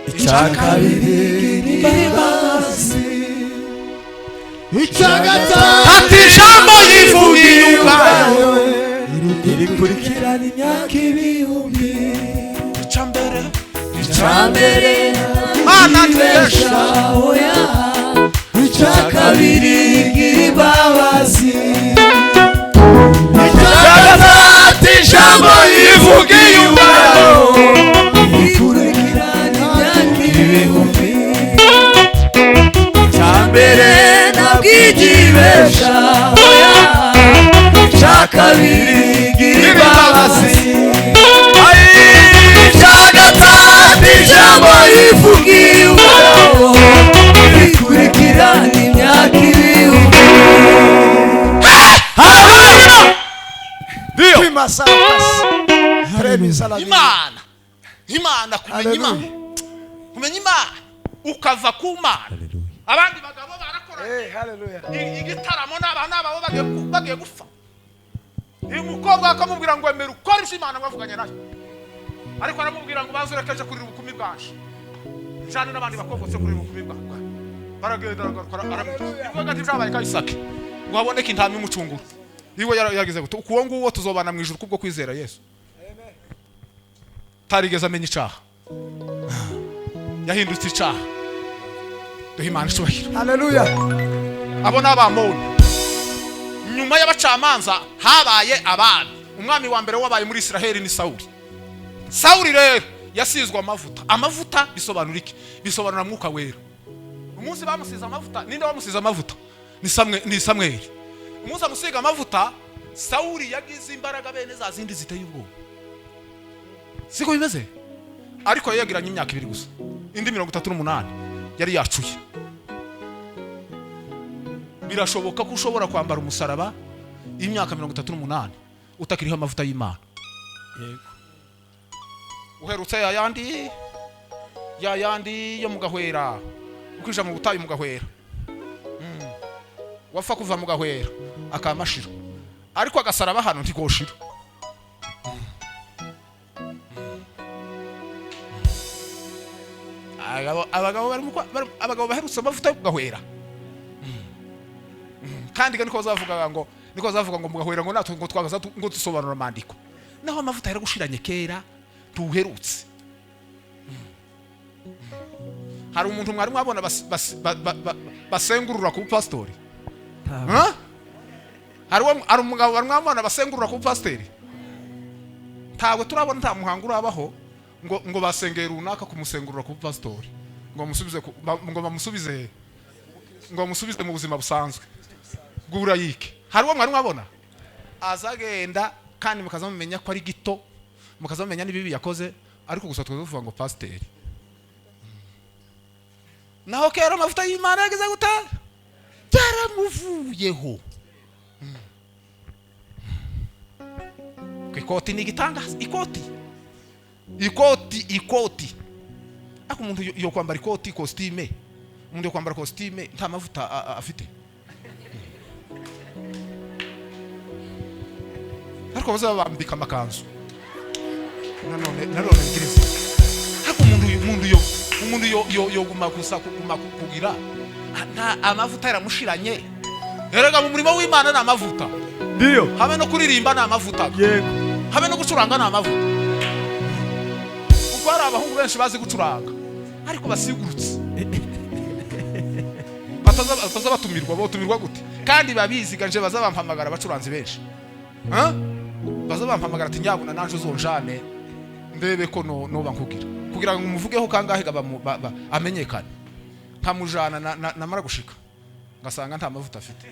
A: icyakabiri n'imbabazi icyagatatu ati ijambo yivugiye ubwayo irikurikirana imyaka ibihumbi icyambere Imana ntibesha oya icyakabiri n'imbabazi icyagatatu ijambo yivugiye ubwayo Igibesha oya chakabiri giribabasi ai chagatatu ijambo yivugiye ubwayo ikurikirana imyaka
B: Pasa pasa. Premisa la.
C: Imana kumenya Imana ukava ku Mana. Abandi bagabo barakora.
B: Hallelujah.
C: Igitaramo n'abana babo bagiye gufa. Uyu mukobwa akamubwira ngo emera ukora ibyo Imana bavuganye nayo. Ariko aramubwira ngo bazurekeje kuri ubukumi bwaje. Cyane n'abandi bakobotse kuri ubukumi bwawe. Baragenda bagakora aravuga ati byabaye kayisake. Ngo haboneke intami umucunguru. Iwe yaragize gute ukuwo nguwo tuzobana mu ijuru kubwo kwizera Yesu. Amen. Tarigeze amenya icaha. Yahindutse icaha. Duhimana cyubahiro.
B: Hallelujah.
C: Abo n'abamoni. Nyuma y'abacamanza habaye abami. Umwami wa mbere wabaye muri Israeli ni Sauli. Sauli rero yasizwe amavuta. Amavuta bisobanura iki? Bisobanura mwuka wera. Umunsi bamusiza amavuta, ninde wamusiza amavuta? Ni Samuel. Umunsi amusiga amavuta, Sauli yagize imbaraga bene za zindi ziteye ubwoba. Siko bimeze? Ariko yagiranye imyaka 2 gusa. Indi 38 yari yacuye. Birashoboka ko ushobora kwambara umusaraba imyaka 38 utakiriho amavuta y'Imana. Yego. Uherutse yayandi yo mugahwera. Ukija mu butayu mugahwera. Wafa kuva mugahwera akamashira. Ariko agasaraba hano ntikoshira. Abagabo baherutse amavuta yo mugahwera. Kandi niko zavuga ngo mugahwera ngo natwe ngo twagaza ngo dusobanura amandiko. Naho amavuta yari gushiranye kera tuherutse. Hari umuntu mwari mwabona basengurura ku pastori. Hari umugabo bari mwabona basengurura ku pastori. Ntabwo turabona nta muhango urabaho ngo basengera runaka kumusengurura ku pastori. Ngo bamusubize mu buzima busanzwe. Gura yike. Hari uwo mwari mwabona azagenda kandi mukazamumenya ko ari gito, mukazamumenya nibibi yakoze, ariko gusa tuvuga ngo pastori. Naho kera amavuta y'Imana yageze guta cyaramuvuyeho. Ikoti ni gitangaza, ikoti. Ako umuntu yo kwambara ikoti costume, umuntu yo kwambara costume nta mavuta afite. Ariko bazabambika amakanzu. Nanone ngiriza. Ako umuntu yo guma kugira nta amavuta yaramushiranye. Erega mu murimo w'Imana na amavuta.
B: Ndio.
C: Habe no kuririmba na amavuta.
B: Yego.
C: Habe no gucuranga na amavuta. Uko ari abahungu benshi bazi gucuranga ariko basigurutse. Batumirwa gute? Kandi babizi ganje bazabampamagara abacuranzi benshi. Bazabampamagara ati nyabuna nanje uzonjane ndebe ko no bankubwira. Kugira ngo umuvugeho kangahe amenyekane. Nkamujana namara gushika. Ngasanga nta mavuta afite.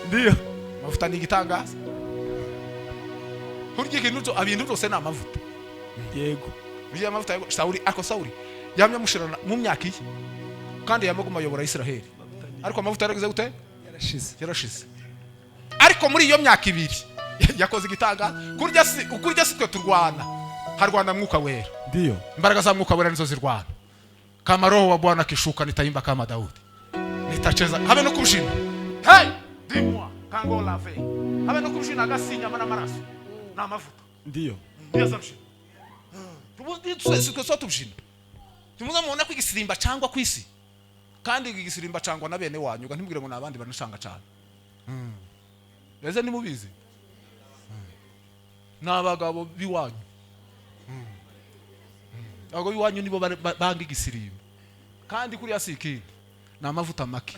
C: Ndio. Mavuta ni gitangaza. Kurya ikintu abintu byose na mavuta. Yego. Biya mavuta Sauli yamye mushirana mu myaka iki. Kandi yamaguma yobora Israeli. Ariko amavuta yarageze gute? Yarashize. Ariko muri iyo myaka 2 yakoze igitanga kurya si twe turwana. Harwana mwuka wera. Ndio. Imbaraga za mwuka wera nizo zirwana. Kama roho wa Bwana kishuka nitaimba kama Daudi. Nitacheza. Habe no kushina. Hey! Dis-moi, kango lave. Habe no kushina gasinya mana maraso. Na mavuta. Ndio. Ndio zamshina. Tubundi twese so tubshina. Tumuza muona kwigisirimba cyangwa kwisi. Kandi igisirimba cyangwa na bene wanyu ntimubwire ngo nabandi banashanga cyane. Beze ni mubizi. Nabagabo biwanyu. Abagabo biwanyu nibo banga igisirimba. Kandi kuri asiki na mavuta make.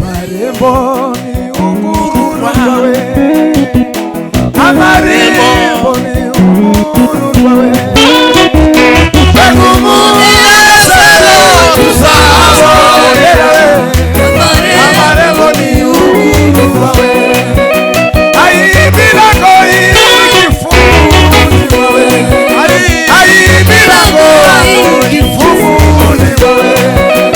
B: Marembo ni ungururwa we. Amarembo ni ungururwa we. Amarembo ni ungururwa we. Ai milango ikifunguliwa we. Ai milango ikifunguliwa we.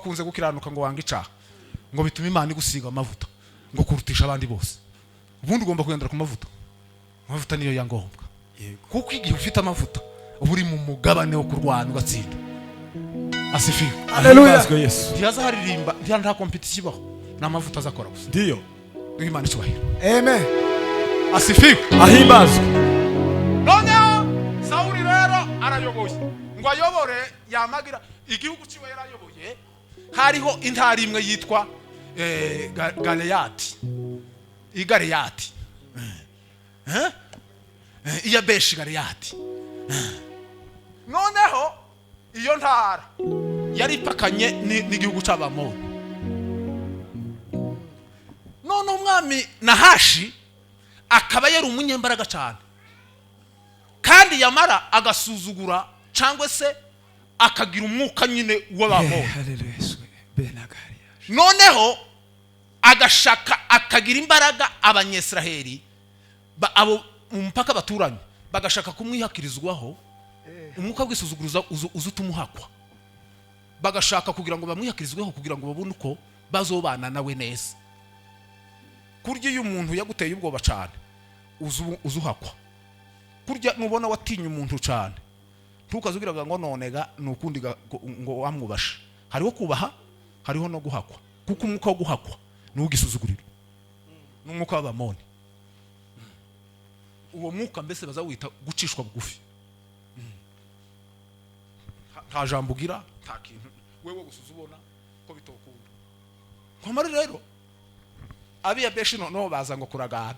C: wakunze gukiranuka ngo wanga icaha ngo bituma Imana igusiga amavuta ngo kurutisha abandi bose. Ubundi ugomba kugendera ku mavuta. Amavuta niyo ya ngombwa. Kuko igihe ufite amavuta uba uri mu mugabane wo kurwana ugatsinda. Asifiwe.
B: Haleluya.
A: Yesu.
C: Ntiyaza haririmba nta competition ibaho. N'amavuta azakora gusa.
A: Ndiyo.
C: Imana icyubahiro.
B: Amen.
C: Asifiwe.
A: Ahimbazwe.
C: Noneho Sawuli rero arayoboye ngo ayobore yamagira igihugu ciwe yarayoboye. Hariho intari imwe yitwa Galeyati. Igaleyati. Iya Beshi Galeyati. Noneho iyo ntara yari ipakanye n'igihugu c'Abamoni. None umwami Nahashi akaba yari umunyembaraga cyane kandi yamara agasuzugura cyangwa se akagira umwuka nyine w'Abamoni. Noneho agashaka akagira imbaraga abanyesiraheli abo umupaka baturanye bagashaka kumwihakirizwaho umwuka w'isuzuguruza uzutumuhakwa bagashaka kugira ngo bamwihakirizweho kugira ngo babone uko bazobana nawe neza. Kurya iyo umuntu yaguteye ubwoba cyane uzuhakwa. Kurya nubona watinya umuntu cyane ntukazubiraga ngo nonega nukundi ngo wamwubashe. Hariho kubaha hariho no guhakwa kuko umwuka wo guhakwa n'ugisuzuguriro n'umwuka w'Abamoni. Uwo mwuka mbese bazawita gucishwa bugufi. Nta jambo ugira nta kintu wewe gusuzubona ko bitokunda. Komari rero abiya Beshi no baza ngo kuragana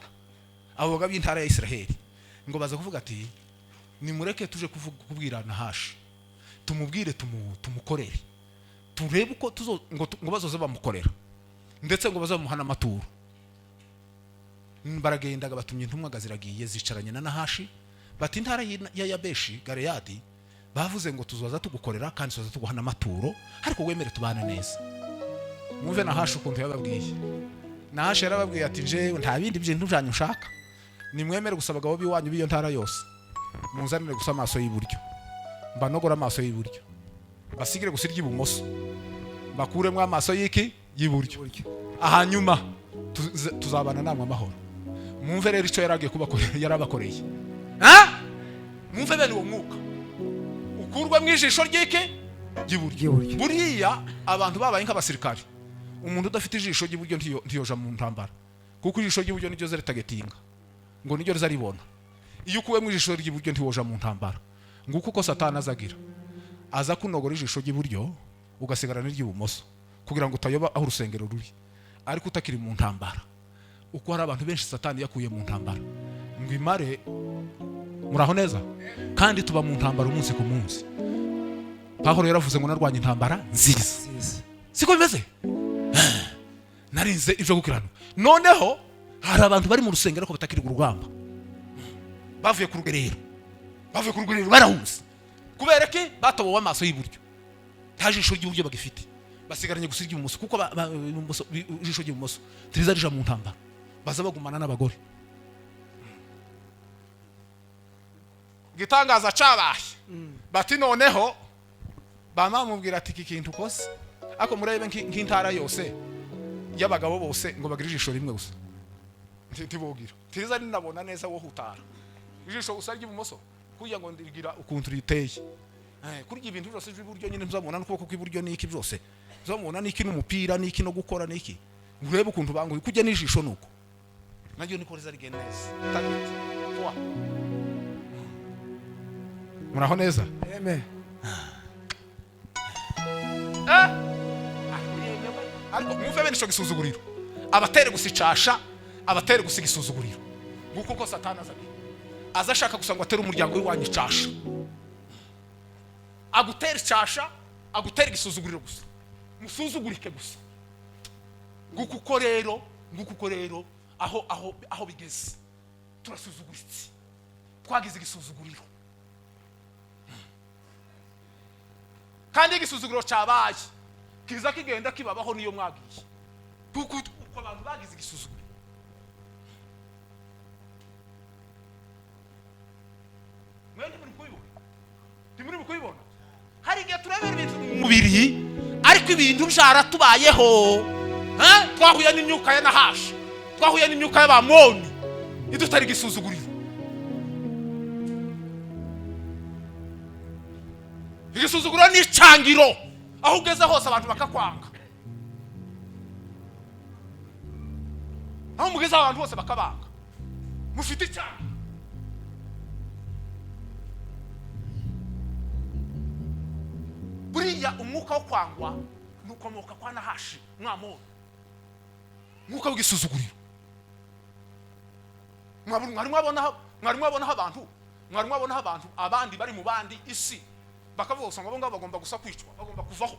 C: abo bagabo b'intara ya Isiraheli ngo baza kuvuga ati nimureke tuje kubwira Nahashi tumubwire tumukorere turebe uko ngo bazoze bamukorera ndetse ngo bazamuhana amaturo. Baragendaga batumye intumwa gaziragiye zicaranye na Nahashi bati intara ya Beshi Galeyadi bavuze ngo tuzoza tugukorera kandi tuzoza tuguhana amaturo ariko wemere tubane neza. Mwumve Nahashi ukuntu yababwiye. Nahashi yarababwiye ati nje nta bindi bintu byanyu ushaka nimwemere gusaba abagabo biwanyu biyo ntara yose munzanire gusa amaso y'iburyo mbanogora amaso y'iburyo basigire gusirya ibumoso bakuremwe amaso y'iki y'iburyo ahanyuma tuzabana namwe amahoro. Mwumve rero ico yaragiye kubakorera yarabakoreye. Mwumve bene uwo mwuka ukurwe mwijisho ry'iki y'iburyo. Buriya abantu babaye nk'abasirikari. Umuntu udafite ijisho ry'iburyo ntiyoja mu ntambara kuko ijisho ry'iburyo niryo zeritagetinga ngo niryo rizaribona. Iyo ukuwe mu ijisho ry'iburyo ntiwoja mu ntambara nguko uko Satani azagira aza kunogora ijisho ry'iburyo ugasigara n'iry'ibumoso kugira ngo utayoba aho urusengero ruri ariko utakiri mu ntambara. Uko hari abantu benshi Satani yakuye mu ntambara ngo imare muraho neza kandi tuba mu ntambara umunsi ku munsi. Pawulo yaravuze ngo narwanye intambara nziza siko bimeze. Narinze ibyo gukiranuka. Noneho hari abantu bari mu rusengero ko batakiri urugamba bavuye ku rugerero barahunze kubera ki batobowe amaso y'iburyo nta jisho ry'iburyo bagifite basigaranye gusa iry'ibumoso kuko ijisho ry'ibumoso tiriza rija mu ntambara baza bagumana n'abagore. Gitangaza cabaye bati noneho bamamubwira ati iki kintu kose ako murebe nk'intara yose y'abagabo bose ngo bagire ijisho rimwe gusa ntibogira tiriza ninabona neza wo hutara ijisho gusa ry'ibumoso kugira ngo ndigira ukuntu riteye. Kurya ibintu byose by'iburyo nyine muzamubona n'ukuboko kw'iburyo n'iki byose muzamubona n'iki n'umupira n'iki no gukora n'iki urebe ukuntu banguye kujya n'ijisho nuko naryo niko riza rigenda neza. Muraho neza.
B: Amen.
C: Ariko mwumve bene ico gisuzuguriro abatere gusicasha abatere gusiga isuzuguriro nguko uko Satani aza ashaka gusa ngo atere umuryango w'iwanyu icasha agutera icasha agutera igisuzuguriro gusa musuzugurike gusa nguko uko rero aho bigeze turasuzuguritse twagize igisuzuguriro kandi igisuzuguriro cabaye kiza kigenda kibabaho niyo mwagiye kuko abantu bagize igisuzuguriro. Mwene muri kubibona hari igihe turebera ibintu mu mubiri ariko ariko ibintu byaratubayeho twahuye n'imyuka ya Nahashi, twahuye n'imyuka y'Abamoni idutari igisuzuguriro. Igisuzuguriro ni icangiro, aho ugeze hose abantu bakakwanga, aho mugeze abantu bose bakabanga, mufite icyaha. Buriya umwuka wo kwangwa nukomoka kwa Nahashi Mwamoni, umwuka w'igisuzuguriro. Mwari mwabonaho abantu abandi bari mu bandi isi bakavuga usanga abo ngabo bagomba gusa kwicwa, bagomba kuvaho.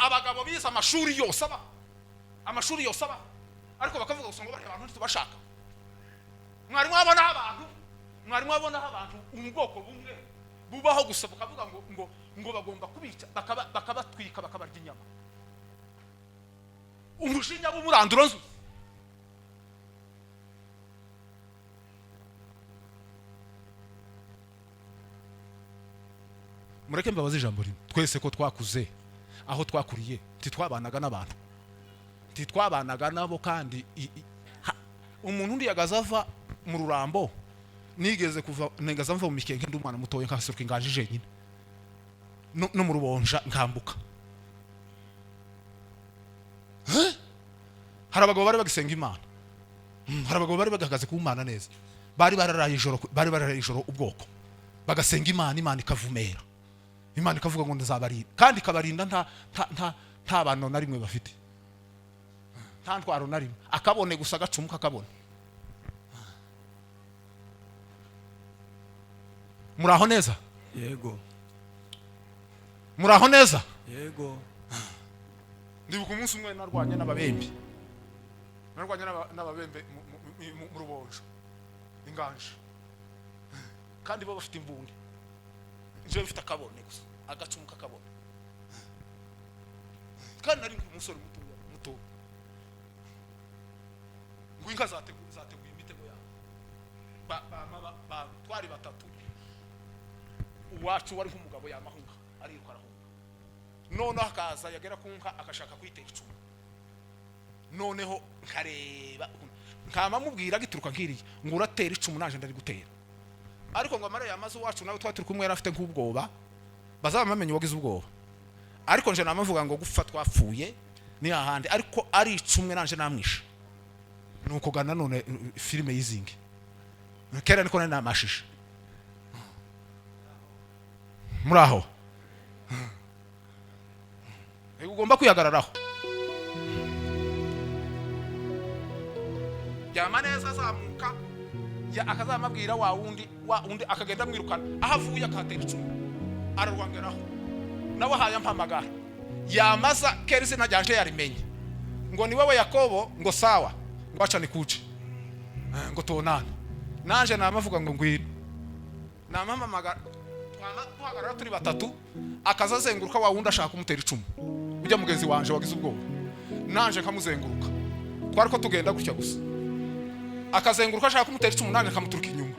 C: Abagabo bize amashuri yose aba ariko bakavuga usanga bari abantu ntitubashaka. Mwari mwabonaho abantu ubwoko bumwe bubaho gusa bakavuga ngo bagomba kubica, bakabatwika, bakabarya inyama. Umushinya w'umuranduro nzu. Mureke mbabaze ijambo rimwe, twese ko twakuze aho twakuriye titwabanaga n'abantu, titwabanaga nabo, kandi umuntu undi yagazava mu rurambo, nigeze mva mu mikenke ndi umwana mutoye nkasuruka inganje nyine no mu rubonja nkambuka. Hari abagabo bari bagisenga Imana, hari abagabo bari bagahagaze ku Imana neza, bari bararaye ijoro ubwoko bagasenga Imana, Imana ikavumera, Imana ikavuga ngo ndazabarinda, kandi ikabarinda nta bantu na rimwe bafite, nta ntwaro na rimwe, akabone gusa gacumuka akabone. Muraho neza?
B: Yego.
C: Muraho neza?
B: Yego.
C: Ndibuka umunsi umwe narwanye n'ababembe mu rubonjo inganje, kandi bo bafite imbundi, nje bafite akabone gusa, agacumuka akabone, kandi nari umusore muto ngo inka zateguye imitego yabo, twari batatu, uwacu wari nk'umugabo yamahunga ariruka arahunga, noneho akaza yagera ku nka akashaka kuyitera icumu, noneho nkareba nkama mubwira gituruka nkiriye ngo uratera icumu naje ndari gutera, ariko ngo amara yamaze uwacu nawe twaturi kumwe yarafite nk'ubwoba, bazabamenye wagize ubwoba, ariko nje namavuga ngo gupfa twapfuye ni ahandi, ariko ari icumwe nanje namwisha. Nuko gana none filime yizinge kera niko nari namashisha. Muraho ugomba kwihagararaho, yama neza azamuka akazamabwira wa wundi akagenda mwirukana, aho avuye akatera icumu ararwangeraho, nawe haya mpamagara yamaza kera izina ryanje yarimenye ngo ni wewe Yakobo, ngo sawa, ngo aca nikuce, ngo tubonane, nanje namavuga ngo ngwino, namampamagara, tuhagarara turi batatu, akazazenguruka wa wundi ashaka kumutera icumu, ujya mugenzi wanje wagize ubwoba, nanje nkamuzenguruka, twari ko tugenda gutya gusa, akazenguruka ashaka kumutera icumu, nanje nkamuturuka inyuma,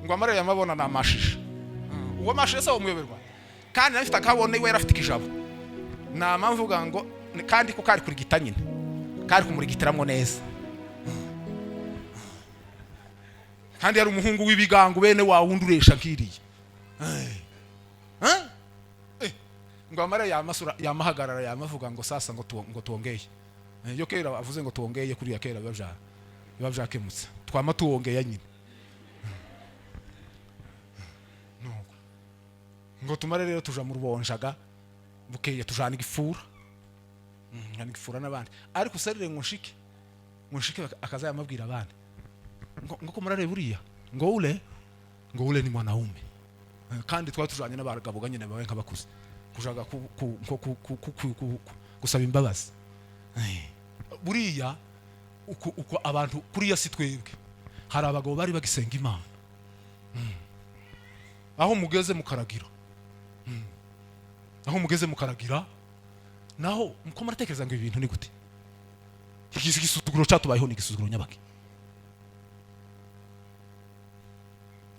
C: ngo amare yamabona namashisha. Uwo mashisha se umuyoberwa, kandi nafite akabone we yarafite ikijabo, namamvuga ngo kandi ko kari kuri gita nyine, kari kumurigitiramwo neza, kandi yari umuhungu w'ibigango bene wa wundi uresha nkiriye. Ngo amare yamahagarara yamavuga ngo sasa ngo tuongeye, yo kera avuze ngo tuongeye kuri ya kera biba byakemutse, twama tuongeye nyine. Nuko ngo tumare rero tuja mu rubonjaga, bukeye tujana igifura, igifura n'abandi, ariko usarire ngo nshike akazayamabwira abandi ngo ko murare buriya ngo ule ni mwanaume, kandi twari tujanye n'abagabo ganye nabawe nkabakuze kujaga gusaba imbabazi. Buriya uko abantu kuriya si twebwe, hari abagabo bari bagisenga Imana, aho mugeze mukaragira, aho mugeze mukaragira, naho muko muratekereza ngo ibintu ni gute, igisuzuguro cyatubayeho ni igisuzuguro nyabaki,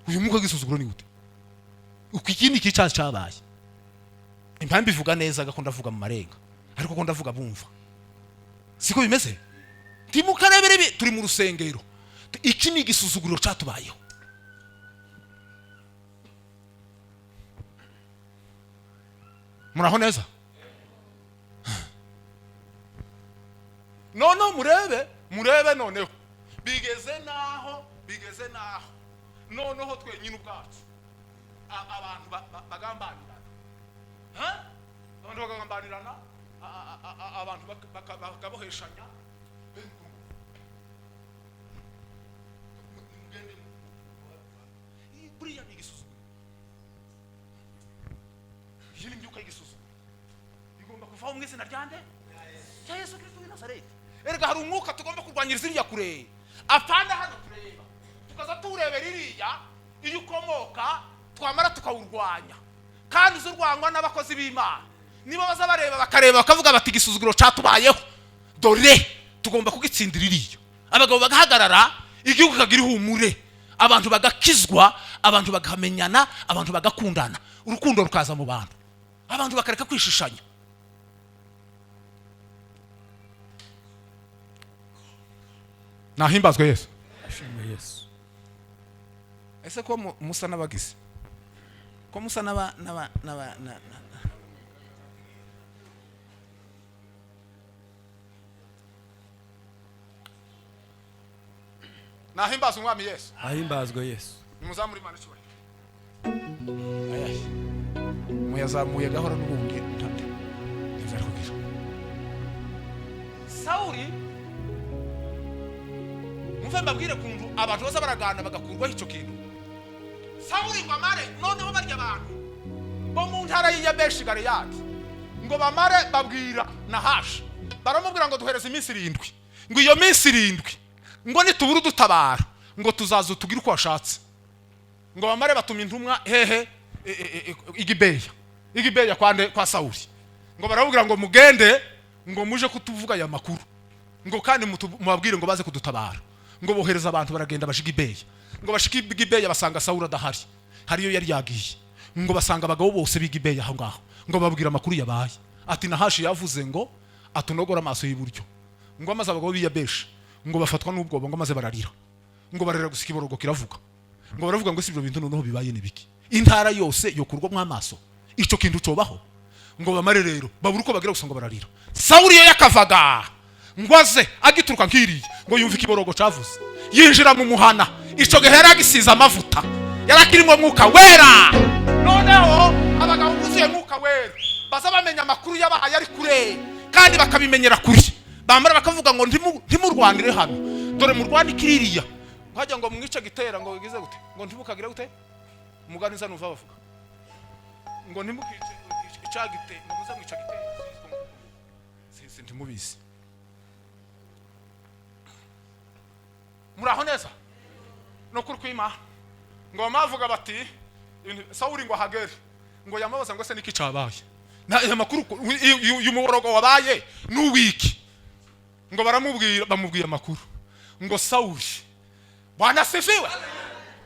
C: uyu muka gisuzuguro ni gute, uko ikindi kicazi cyabaye, impamvu ivuga neza gakunda avuga mu marenga ariko ko ndavuga bumva siko bimeze timukarebere turi mu rusengero iki ni igisuzuguriro cyatubayeho muraho neza none murebe noneho bigeze naho noneho twenyine ubwacu abantu bagambanirana abantu bagambanirana abantu bakaboheshanya buriya ni igisuzuguriro iyi ni imyuka y'igisuzuguriro igomba kuvaho mu izina rya nde cya Yesu Kristo w'i Nazareti erega hari umwuka tugomba kurwanyiriza iriya kure apana hano tureba tukaza turebera iriya iyo ukomoka twamara tukawurwanya kandi uzurwanywa n'abakozi b'Imana niba baza bareba bakareba bakavuga bati igisuzuguriro cyatubayeho dore tugomba kugitsindira iriya abagabo bagahagarara igihugu kagira ihumure abantu bagakizwa abantu bagamenyana abantu bagakundana urukundo rukaza mu bantu abantu bakareka kwishishanya nahimbazwe Yesu
B: ashimwe Yesu
C: ese ko musa n'abagize ko musa n'aba nahimbazwe umwami Yesu
B: ahimbazwe Yesu
C: nimuzamuri Imana cyubahiro ayaye muyazamuye gahora n'ubundi ntate nzari kugira Sauli mumve mbabwire kuntu abantu bose baragana bagakurwaho icyo kintu Sauli ngo amare noneho barya abantu bo mu ntara y'Yabeshi Galeyadi ngo bamare babwira Nahashi baramubwira ngo duhereze iminsi 7 ngo iyo minsi 7 ngo nitubura dutabara ngo tuzazo tugira uko washatse ngo bamare batuma intumwa hehe igibeya kwa Sauli ngo barabubwira ngo mugende ngo muje kutuvuga ya makuru ngo kandi mubabwire ngo baze kudutabara ngo bohereza abantu baragenda bashika ibeya ngo bashika ibeya basanga Sauli adahari hariyo yari yagiye ngo basanga abagabo bose bigibeya aho ngaho ngo babwira amakuru yabaye ati Nahashi yavuze ngo atunogora amaso y'iburyo ngo amaze abagabo b'Yabeshi ngo bafatwa n'ubwoba ngo maze bararira ngo bararira gusika iborogo kiravuga ngo baravuga ngo sibyo bintu noneho bibaye nibiki intara yose yokurwa mu amaso ico kintu cobaho ngo bamare rero babura uko bagira gusanga bararira Sauli yo yakavaga ngo aze agituruka nkiriye ngo yumvike iborogo cavuze yinjira mu muhana ico gihe yaragisiza amavuta yarakirimo mwuka wera noneho abagabo buzuye mwuka wera baza bamenya amakuru yabahaye ari kure kandi bakabimenyera kuri bamara bakavuga ngo ntimurwanire hano dore murwani kiririya hajya ngo mwica gitera ngo bigize gute ngo ntimukagire gute umuganiza nuva bavuga ngo ntimukice icagite ngo muze mwica gitera sisi ntimubizi muraho neza no kuri kwima ngo bamavuga bati Sauli ngo hagere ngo yamabaza ngo se niki cabaye na amakuru y'umuborogo wabaye n'uwiki ngo bamubwira amakuru ngo Sauli Bwana sifiwe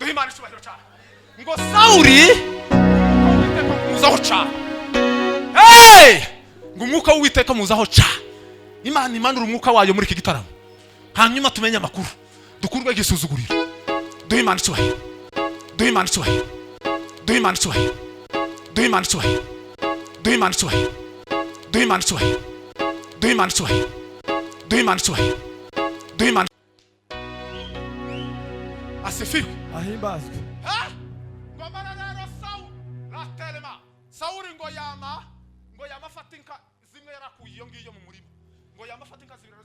C: duhimana cyubahiro cyane ngo Sauli muzaho cyane ngo umwuka w'Uwiteka muzaho cyane Imana imanura umwuka wayo muri iki gitaramo hanyuma tumenye amakuru dukurwe igisuzuguriro duhimana cyubahiro duhimana cyubahiro duhimana cyubahiro duhimana cyubahiro duhimana cyubahiro duhimana cyubahiro duhimana cyubahiro duhimana cyubahiro duhimana asifiwe
B: ahimbazwe
C: ngo mararero Sauli ngo yama fatinka zimwe yarakuye iyo ngiyo mu murima ngo yama fatinka zibira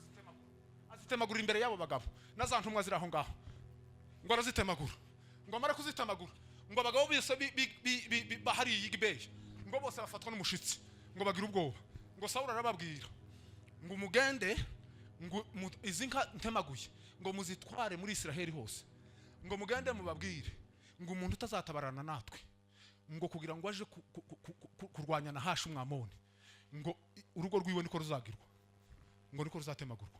C: azitemagura imbere yabo bagabo nazantumwa ziraho ngaho ngo arazitemagura ngo amara kuzitemagura ngo abagabo bise bahari yigibeya ngo bose bafatwa n'umushitsi ngo bagira ubwoba ngo Sauli arababwira ngo umugende ngo izinka ntemaguye ngo muzitware muri Israeli hose ngo mugende mubabwire ngo umuntu utazatabarana natwe ngo kugira ngo aje kurwanya Nahashi umwamoni ngo urugo rwiwe niko ruzagirwa ngo niko ruzatemagurwa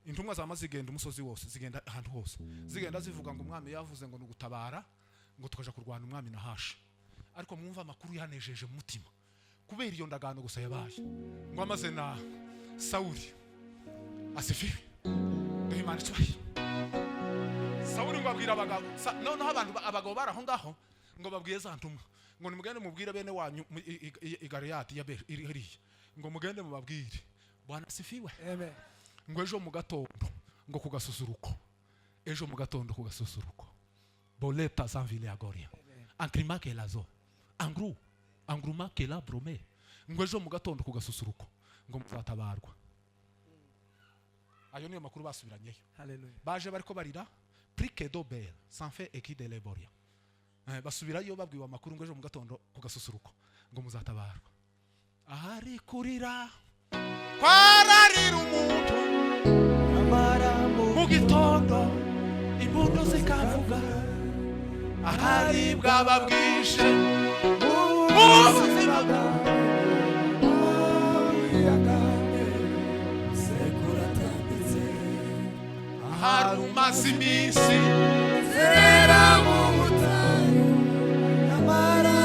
C: intumwa zamazigenda umusozi wose zigenda ahantu hose zigenda zivuga ngo umwami yavuze ngo nugutabara ngo tukaja kurwana umwami Nahashi ariko mwumva amakuru yanejeje mu mutima kubera iyo ndagano gusa yabaye ngo amaze na Sawuli asifiwe Imana icyubahiro Sawuli ngo abwira abagabo noneho abagabo baraho ngaho ngo babwiye za ntumwa ngo nimugende mubwire bene wanyu igariyati ya heriya ngo mugende mubabwire Bwana asifiwe
B: Amen.
C: ngo ejo mu gatondo ngo kugasusuruko ejo mu gatondo kugasusuruko boleta sanvile agoria ankrima ke lazo angruma ke la brome ngo ejo mu gatondo kugasusuruko ngo muzatabarwa ayo niyo makuru basubiranyeyo
B: Hallelujah.
C: baje bariko barira prike do bel sans fait équi de leboria basubirayo babwiwe amakuru ngo ejo mu gatondo kugasusuruko ngo muzatabarwa ahari kurira kwararira umuntu mu gitondo imbuto zikavuga ahari bwababwishe ubuzima ahari umaze iminsi
B: zerera mu butayu nyamara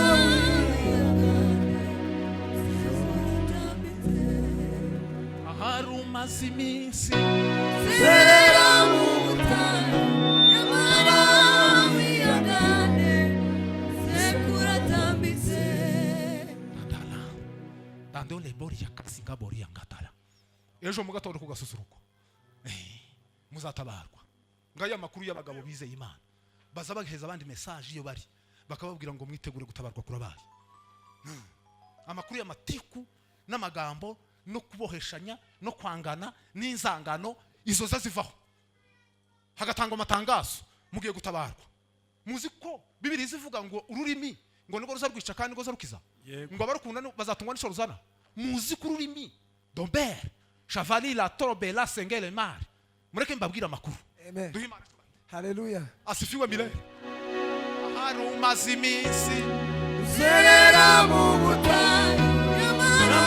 C: ahari umaze iminsi
B: zerera mu butayu nyamara wiyagane sekuratambitse
C: ngatala dando le boria kasinga boria ngatala ejo mu gatondo kugasusuruko muzatabarwa ngaya makuru y'abagabo bizeye Imana baza bagiheza abandi message iyo bari bakababwira ngo mwitegure gutabarwa kurabaye amakuru y'amatiku n'amagambo no kuboheshanya no kwangana n'inzangano izo zazivaho hagatanga amatangazo mugiye gutabarwa muzi ko Bibiliya ivuga ngo ururimi ngo nigo ruzarwica kandi nigo zarukiza ngo abarukunda bazatungwa n'isho ruzana muzi ko ururimi domber chavali la torbe la sengele mar mureke mbabwira amakuru
B: Amen.
C: duhimana
B: Hallelujah.
C: asifiwe milele ahari umaze iminsi
B: zerera mu butayu nyamara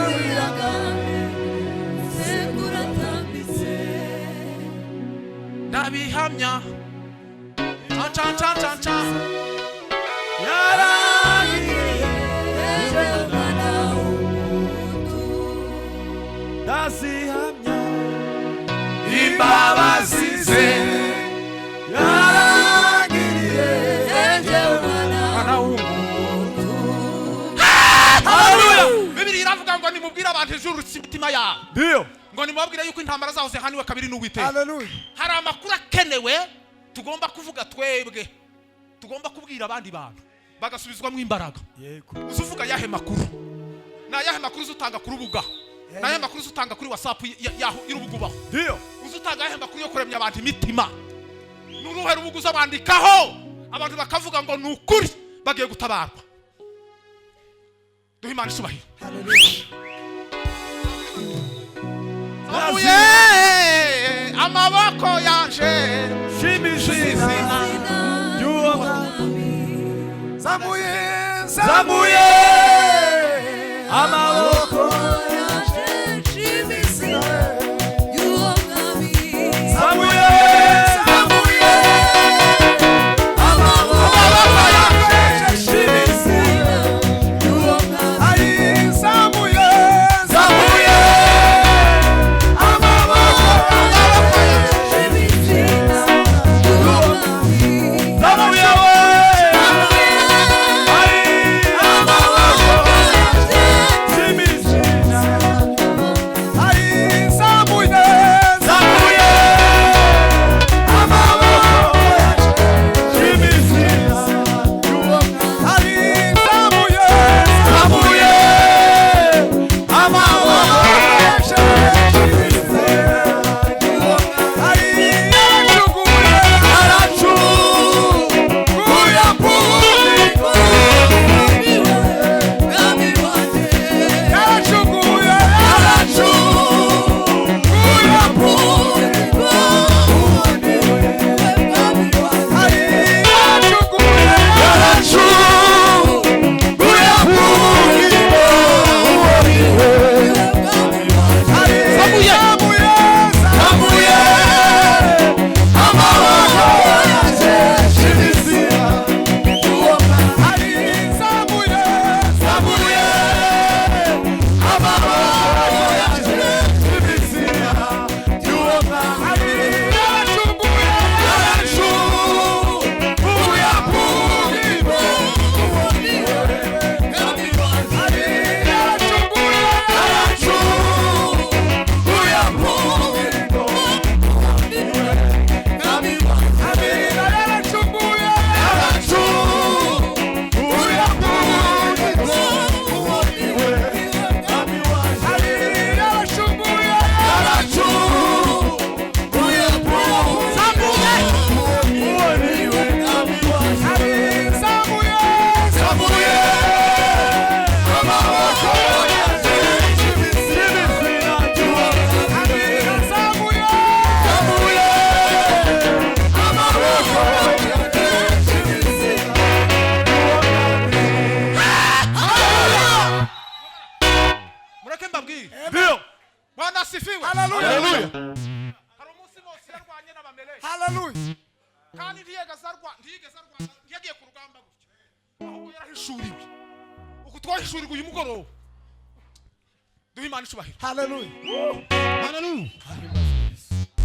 B: wiyagane sekuratambitse
C: ndabihamya cha
B: yaragiye umwana w'umuntu ndasihamya
C: imbabazi ze
B: yaragiriye umwana
C: w'umuntu haleluya Bibiliya iravuga ngo nimubwire abantu ijuru cy'imitima yabo
B: ndio
C: ngo nimubabwire yuko intambara zaho zihaniwe kabiri n'Uwiteka
B: Hallelujah.
C: hari amakuru akenewe tugomba kuvuga twebwe tugomba kubwira abandi bantu bagasubizwamo imbaraga
B: yego
C: uzuvuga yahe makuru na yahe makuru uzutanga ku rubuga na yahe makuru uzutanga kuri WhatsApp yaho irubugubaho
B: ndio
C: uzutanga yahe makuru yo kuremya abantu imitima n'uruhe rubuga uzabandikaho abantu bakavuga ngo ni ukuri bagiye gutabarwa duhe Imana isubahiro Amuye amaboko yanje
B: shimishina zamuye amaboko yaje shimishina zamuye amaboko yaje shimishina ai zamuye amaboko haleluya
C: hari umunsi Mose yarwanye n'abameleki
B: haleluya
C: kandi ntiyigeze arwana yagiye ku rugamba gutyo ahubwo yarahishuriwe uku twahishuriwe uyu mugoroba duhe Imana icubahiro
B: haleluya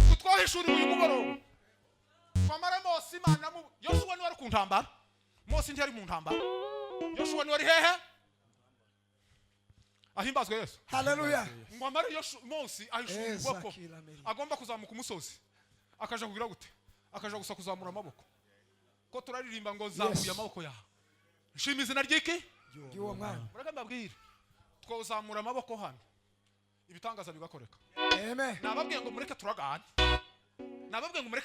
C: uku twahishuriwe uyu mugoroba twamara Mose Imana Yosuwa ni wari ku ntambara Mose ntiyari mu ntambara Yosuwa ni wari hehe ahimbazwe Yesu
B: haleluya
C: ngo amare Mose ahishurirwa ko agomba kuzamuka umusozi akaja kugira gute akaja gusa kuzamura amaboko ko turaririmba ngo zamuye amaboko yawe nshima izina ry'iki
B: y'uwo mwana
C: mureke mbabwire twozamura amaboko hano ibitangaza bigakoreka
B: amen
C: nababwiye ngo mureke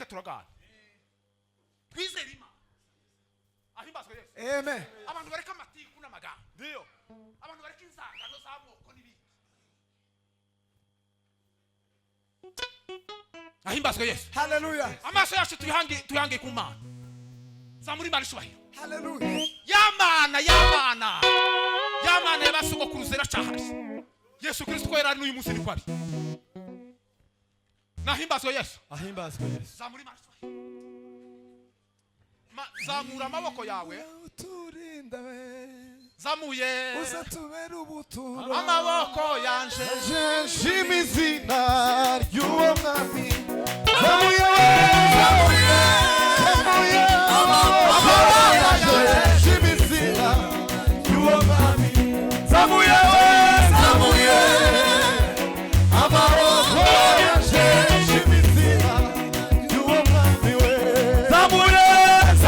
C: turagana twizere Imana ahimbazwe Yesu
B: amen
C: abantu bareka amatiku n'amagambo ndio abantu bareka inzangano z'amoko n'ibindi ahimbazwe Yesu
B: haleluya
C: amaso yacu tuyange ku Mana zamuri Imana icubahiro
B: haleluya
C: yamana yabasogokuruza iracahari Yesu Kristo ko yarari n'uyu munsi ni kwari nahimbazwe Yesu zamuri Imana icubahiro zamura amaboko yawe
B: uturinda we
C: zamuye
B: uzatubera ubuturo
C: amaboko yanje
B: shima izina ry'uwo mwami shima izina ry'uwo mwami zamuye amaboko yanje shima izina ry'uwo mwami we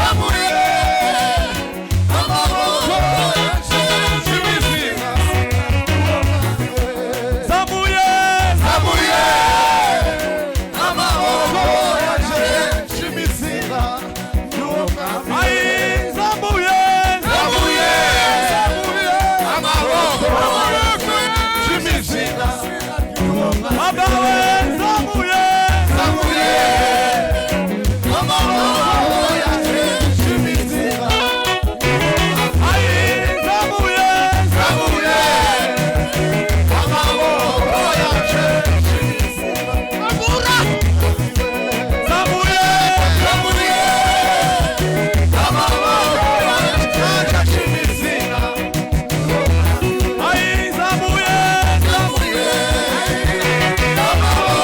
B: zamuye amaboko yanje shima izina ry'uwo mwami we zamuye amaboko yanje shima izina ry'uwo mwami we zamuye amaboko shima izina ry'uwo mwami we zamuye amaboko yanje shima izina amaboko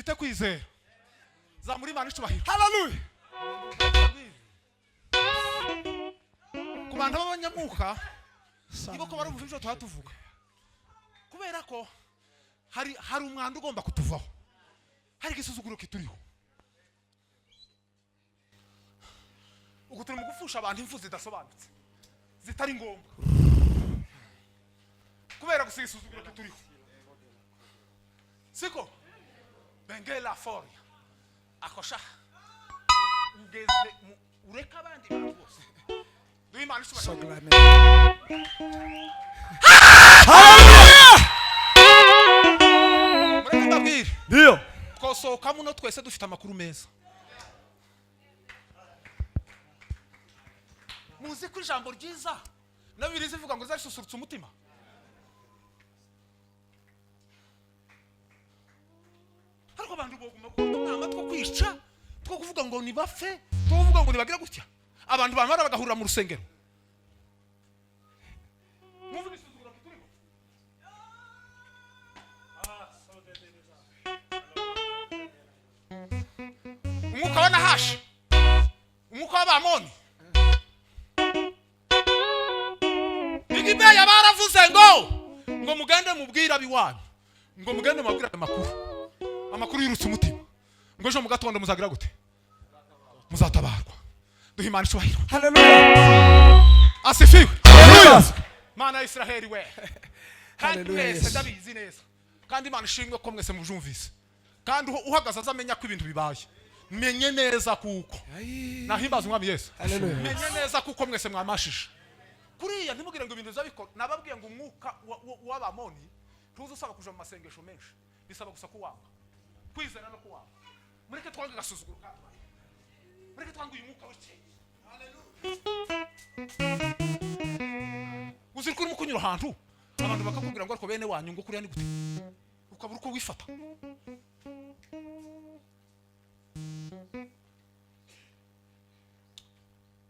C: mufite kwizera za muri Imana icubahiro.
B: Hallelujah.
C: Ku bantu b'abanyamwuka nibo ko bari mu byo twatuvuga kubera ko hari umwanda ugomba kutuvaho, hari igisuzuguro kituriho. Uko turi mu gufusha abantu imfu zidasobanutse zitari ngombwa kubera gusa igisuzuguro kituriho, siko bengela foria akosha ugeze ureka abandi bantu bose duhe Imana ishobora.
B: Ndio
C: twosohoka muno twese dufite amakuru meza. Muzi ko ijambo ryiza na Bibiliya zivuga ngo zasusurutsa umutima. Ariko abantu boguma gutanga two kwica two kuvuga ngo ni bafe two kuvuga ngo ni bagira gutya. Abantu bamara bagahurira mu rusengero. Muvuga isuzuguro kituriho. Umwuka wa Nahashi, umwuka w'Abamoni. Igibeya baravuze ngo mugende mubwira biwanyu, ngo mugende mubwira amakuru yirutse umutima, ngo ejo mu gatondo muzagira gute, muzatabarwa. Duhe Imana icubahiro.
B: Hallelujah.
C: Asifiwe.
B: Hallelujah.
C: Mana ya Israheli we. Kandi mwese ndabizi neza, kandi Imana ishimwe ko mwese mubyumvise, kandi uhagaze azamenya ko ibintu bibaye. Menye neza kuko nahimbaza umwami Yesu. Menye neza kuko mwese mwamashije kuriya ntimugire ngo ibintu zabikora. Nababwiye ngo umwuka w'Abamoni tuzi usaba kuja mu masengesho menshi, bisaba gusa kuwanga, kwizera no kuwanga. Mureke twange gasuzuguro kandi mureke twange uyu mwuka w'icye. Haleluya. Uzirikuri mu kunyura ahantu abantu bakakubwira ngo ariko bene wanyu ngo kuriya ni gute, ukabura uko wifata.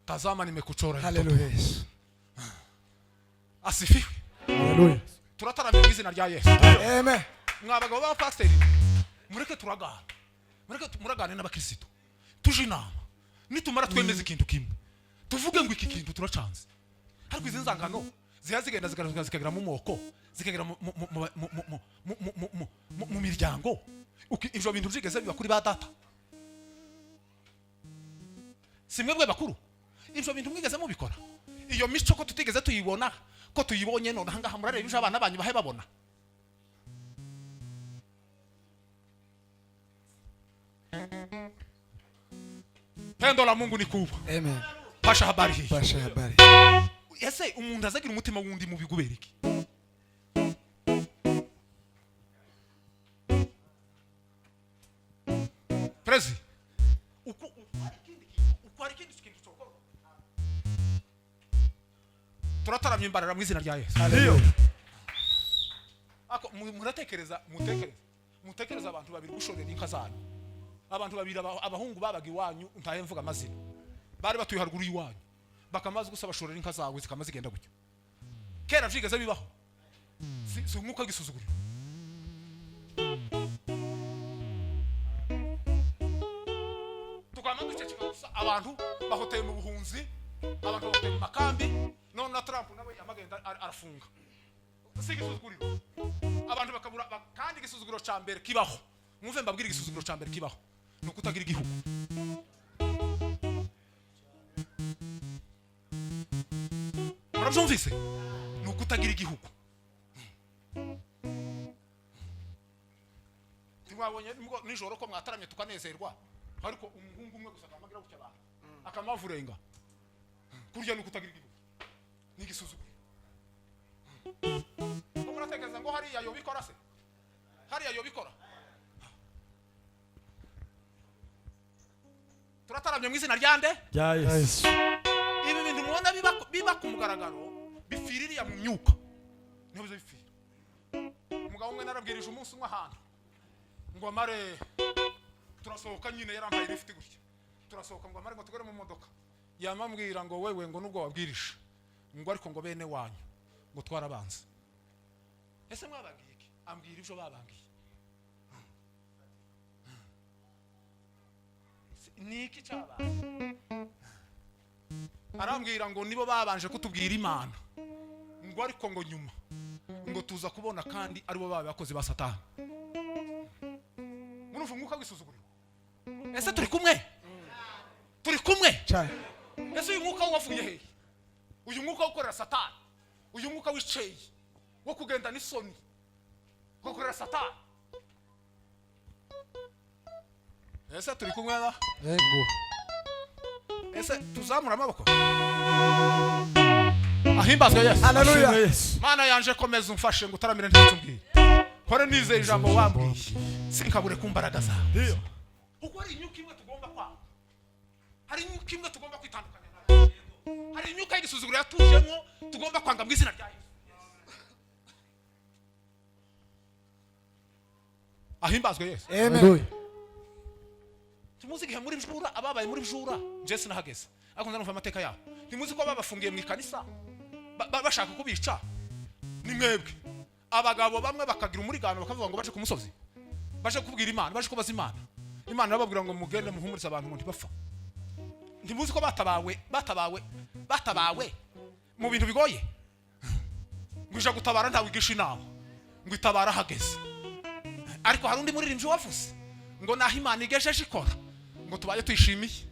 C: Tazama nimekuchora.
B: Hallelujah.
C: Asifiwe.
B: Hallelujah.
C: Turataramye mu izina rya Yesu.
B: Amen.
C: Mwabagabo ba pastor mureke turagana. Mureke muragane n'abakristo. Tuje inama. Nitumara twemeze ikintu kimwe. Tuvuge ngo iki kintu turacanze. Ariko izi nzangano zihazigenda zikagera mu moko, zikagera mu miryango. Ivyo bintu byigeze biba kuri ba data. Simwebwe bakuru. Ivyo bintu mwigeze mubikora. Iyo mico ko tutigeze tuyibona, ko tuyibonye none hangaha murareba ibyo abana banyu bahe babona. Pendo la Mungu ni kubwa.
B: Amen.
C: Pasha habari hii.
B: Pasha habari.
C: Ese umuntu azagira umutima wundi mu bigubera iki? Prezi. Uko ari kindi kintu cyokora. Turataramye imbarara mu izina rya Yesu.
B: Hallelujah.
C: Ako mutekereza abantu babiri gushorera inka zanyu. Abantu babiri abahungu babaga iwanyu ntaye mvuga amazina. Bari batuye haruguru y'iwanyu. Bakamaze gusaba shorera inka zawe zikamaze igenda gutyo. Kera vyigeze bibaho. Si umwuka w'igisuzuguriro. Tukamaze guceceka gusa abantu bahoteye mu buhunzi, abantu bahoteye mu makambi, none na Trump nawe yamagenda arafunga. Si igisuzuguriro. Abantu bakabura kandi igisuzuguriro ca mbere kibaho. Mwumve mbabwira igisuzuguriro ca mbere kibaho. Nuko utagira igihugu. Murabyumvise? Nuko utagira igihugu. Twabonye nijoro ko mwataramye tukanezerwa. Ariko umuhungu umwe gusa akamagira gutya abantu. Akamavurenga. Kurya nuko utagira igihugu. Ni igisuzuguriro. Ko muratekereza ngo hari yayo bikora se? Hari yayo bikora. Turataramye mu izina ryande?
B: Ya Yesu.
C: Ibi bintu mubona biba ku mugaragaro bifiririya mu myuka. Niho biza bifira. Umugabo umwe narabwirije umunsi umwe ahantu ngo amare turasohoka nyine yarambaye lift gutya. Turasohoka ngo amare ngo tugere mu modoka. Yamambwira ngo wewe ngo nubwo wabwirisha ngo ariko ngo bene wanyu ngo twarabanze. Ese mwabagiye iki? Ambwira ibyo babangiye. niki cyabaye arambwira ngo nibo babanje kutubwira Imana ngo ariko ngo nyuma ngo tuza kubona kandi aribo babakoze ba Satani. Murumva Umwuka w'Igisuzuguriro? Ese turi kumwe? Turi kumwe? Ese uyu mwuka wavuye he? Uyu mwuka ukorera Satani, uyu mwuka w'iceye wo kugenda n'isoni ukorera Satani. Ese turi kumwe ba?
B: Yego.
C: Ese tuzamura amaboko? Ahimbazwe Yesu.
B: Haleluya.
C: Mana yanje komeza umfashe ngo utaramire ntitumbwire. Hore nize ijambo wambwiye. Sinkabure kumbaraga zawe. Uko ari inyuka imwe tugomba kwanga. Hari inyuka imwe tugomba kwitandukanya nayo. Hari inyuka y'igisuzuguriro yatujemo tugomba kwanga mu izina rya Yesu. Ahimbazwe Yesu.
B: Amen.
C: Tumuzi gihe muri bjura ababaye muri bjura Jesse nahageze. Akunze numva amateka yabo. Timuzi ko babafungiye mu ikanisa bashaka kubica. Ni mwebwe. Abagabo bamwe bakagira umurigano bakavuga ngo baje ku musozi. Baje kubwira Imana, baje kubaza Imana. Imana bababwira ngo mugende muhumurize abantu ngo ntibapfa. Ntimuzi ko batabawe mu bintu bigoye. Ngwisha gutabara nta wigisha inama. Ngo itabara hageze. Ariko hari undi muririmbyi wavuze ngo naho Imana igejeje ikora ngo tubaye tuyishimiye.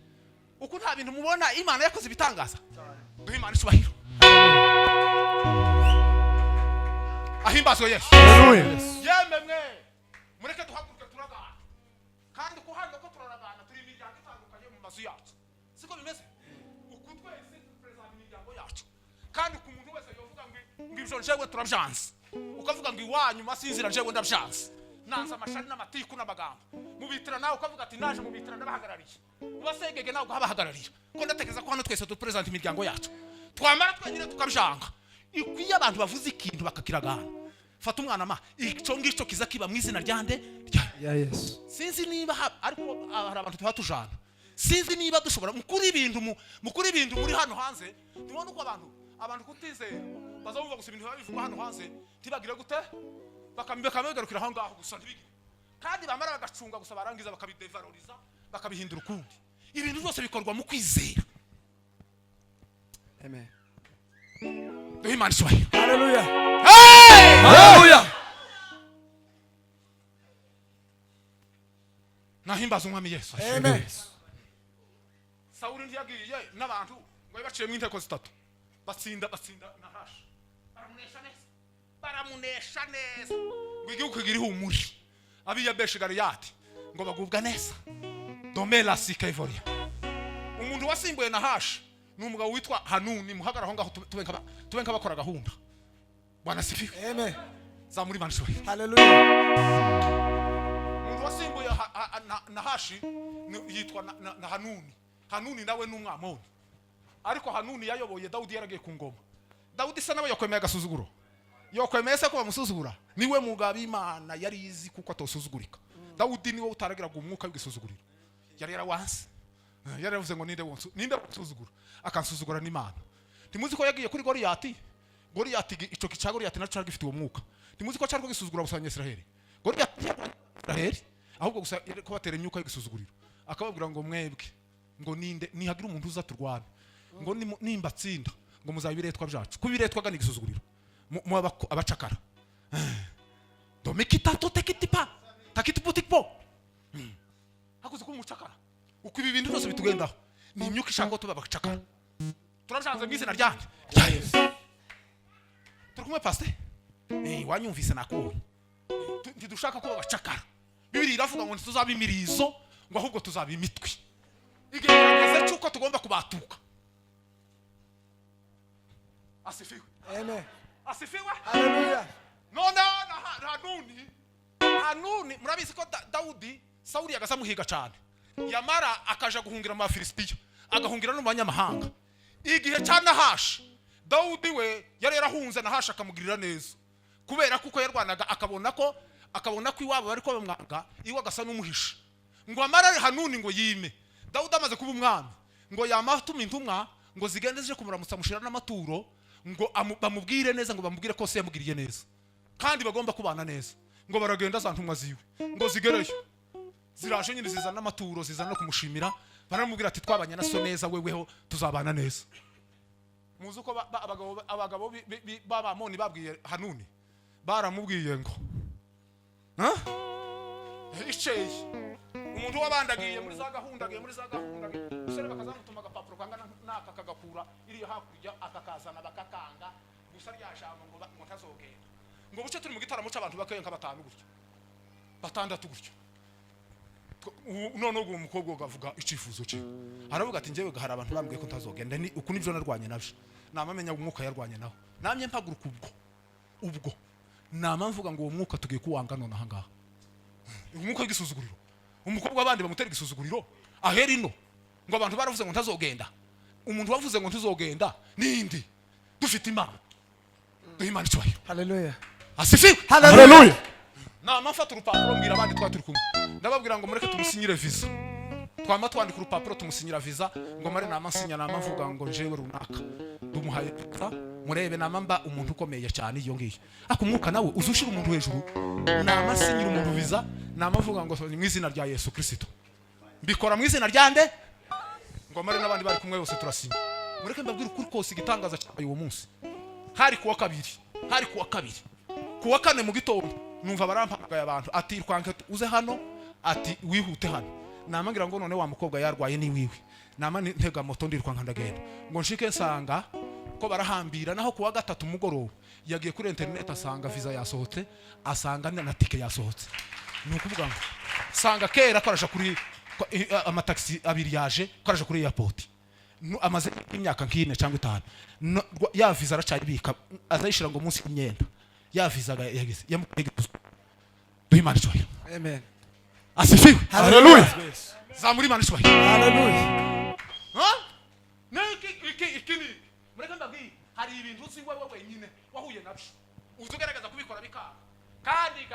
C: Uko nta bintu mubona Imana yakoze ibitangaza. Duhe Imana isubahiro. Ahimbazwe Yesu.
B: Haleluya.
C: Yememwe mureke duhaguruke turagana. Kandi kuhanga ko turaragana turi imiryango itandukanye mu mazu yacu. Siko bimeze? Uku twese tupresent imiryango yacu. Kandi ku muntu wese yovuga ngo ibyo njewe turabyanze. Ukavuga ngo iwanyu masinzira njewe ndabyanze. Nanza amashari n'amatiku n'amagambo. Mubitira nawe ukavuga ati naje mubitira ndabahagarariye. Ubasegege nawe ugahabahagararira. Ko ndatekereza ko hano twese tupresent imiryango yacu. Twamara twenyine tukabjanga. Ikwiye abantu bavuze ikintu bakakiragana. Fata umwana ma ico ngico kiza kiba mu izina ryande
B: ya Yesu.
C: Sinzi niba ariko hari abantu tuhatujana. Sinzi niba dushobora mukuri ibintu muri hano hanze. Tubona uko abantu kutizera bazumva gusa ibintu babivuga hano hanze tibagire gute bakamegarukira aho ngaho gusa ntibigire. Kandi bamara bagacunga gusa barangiza bakabidevaloriza bakabihindura ukundi. Ibintu byose bikorwa mu kwizera.
B: Amen.
C: Duhe Imana isubahiro.
B: Haleluya.
C: Haleluya. Nahimbaza umwami Yesu.
B: Amen.
C: Sawuli ndiyagiye n'abantu ngo baciye mu inteko zitatu. Batsinda Nahashi. Baramunesha neza. Ngo igihugu kigira ihumuri. Abiya Beshi Galiyati ngo bagubwa neza. Domela Sikevoria. Umuntu wasimbuye Nahashi n'umugabo witwa Hanuni muhagaraho ngaho tubenka bakora gahunda. Bwana sifiwe.
B: Amen.
C: Zamuri mansuri.
B: Haleluya.
C: Umuntu wasimbuye Nahashi yitwa na Hanuni. Hanuni nawe n'umwamoni. Ariko Hanuni yayoboye Dawudi yaragiye ku ngoma. Dawudi se nawe yakwemeye agasuzuguro. Yokwemeye se ko bamusuzugura. Niwe mugabo Imana yari izi kuko atosuzugurika. Dawudi niwe utaragiraga umwuka w'igisuzuguriro. Yari yarawanse. Yaravuze ngo ninde usuzugura akansuzugura n'Imana. Timuzi ko yagiye kuri Goliyati ico kica Goliyati naco gifite uwo mwuka. Timuzi ko cyarwo gisuzugura gusanya Israeli. Goliyati ahubwo gusa ko batera imyuka y'igisuzuguriro. Akababwira ngo mwebwe ngo ninde nihagira umuntu uza turwana. Ngo nimba tsinda ngo muzabiretwa byacu. Kubiretwaga n'igisuzuguriro. Mu abacakara. Domekita totekitipa. Takitiputikpo. Hakuze ko umucakara. Uko ibi bintu byose bitugendaho ni imyuka ishaka tuba bacakara. Turabyanze mu izina ryanjye rya Yesu. Turukumwe pastor? Wanyumvise nako. Ntidushaka ko bacakara. Bibiri iravuga ngo ntituzabimirizo ngo ahubwo tuzabimitwi. Igerageze cyuko tugomba kubatuka. Asifiwe.
B: Amen.
C: Asifiwe.
B: Haleluya.
C: None Hanuni murabizi ko Dawudi Sawuli yagasamuhiga cyane. Yamara akaja guhungira mu Afilistiya agahungira no mu banyamahanga. Igihe cya Nahashi Dawudi we yari yarahunze Nahashi akamugirira neza kubera kuko yarwanaga akabona ko iwabo bari ko bamwanga iwe agasa n'umuhisha. Ngo amara Hanuni ngo yime Dawudi amaze kuba umwami ngo yamatuma intumwa ngo zigende zije kumuramutsa mushira n'amaturo ngo bamubwire neza ngo bamubwire ko se yamugiriye neza kandi bagomba kubana neza. Ngo baragenda za ntumwa ziwe ngo zigereyo ziraje nyine zizana amaturo zizana kumushimira baramubwira ati twabanye na so neza weweho tuzabana neza. Muzi uko abagabo b'abamoni babwiye Hanuni baramubwiye ngo iceye umuntu wabandagiye muri za gahunda usere bakazamutuma agapapuro kangana naka kagakura iri hakurya akakazana bakakanga gusa ryashanga ngo ntazogenda ngo buce turi mu gitaramo cy'abantu bakenka batanu gutyo batandatu gutyo none ubwo umukobwa ugavuga icifuzo cye aravuga ati njyewe hari abantu bambwiye ko ntazogenda ni uku nibyo narwanye nabyo namamenya umwuka yarwanye naho namye mpaguruka ubwo nama mvuga ngo uwo mwuka tugiye kuwanga none aha ngaha umwuka w'igisuzuguriro umukobwa abandi bamutera igisuzuguriro ahera ino ngo abantu baravuze ngo ntazogenda umuntu wavuze ngo ntuzogenda nindi dufite imana duhimana icyubahiro.
B: Haleluya.
C: Asifiwe.
B: Haleluya.
C: Nama mfata urupapuro mbwira abandi turi kumwe ndababwira ngo mureke tumusinyire visa twama twandika urupapuro tumusinyira visa ngo mare nama nsinya nama mvuga ngo njewe runaka dumuhaye murebe nama mba umuntu ukomeye cyane iyo ngiyo akumwuka nawe uzushira umuntu hejuru nama nsinyira umuntu visa nama mvuga ngo mu izina rya Yesu Kristo mbikora mu izina ryande ngo mare n'abandi bari kumwe bose turasinya mureke mbabwira ukuri kose igitangaza cyabaye uwo munsi hari kuwa kabiri kuwa kane mu gitondo numva barampagaye abantu ati rwanke uze hano ati wihute hano namangira ngo none wa mukobwa yarwaye ni wiwe nama ntega moto ndirwanka ndagenda ngo nshike nsanga ko barahambira naho kuwa gatatu mugoroba yagiye kuri internet asanga visa yasohotse asanga na tike yasohotse nukuvuga ngo sanga kera karaje kuri amataxi abiri yaje karaje kuri airport amaze imyaka nk'ine cyangwa 5 ya visa aracayibika azayishira ngo munsi imyenda ya visa yagize yamutege duhimana icyubahiro.
B: Amen.
C: Asifiwe.
B: Haleluya.
C: Zamuri imana icyubahiro.
B: Haleluya.
C: Ikini mureka mbabwire hari ibintu uzi wewe nyine wahuye nabyo uzugerageza kubikora bikanga kandi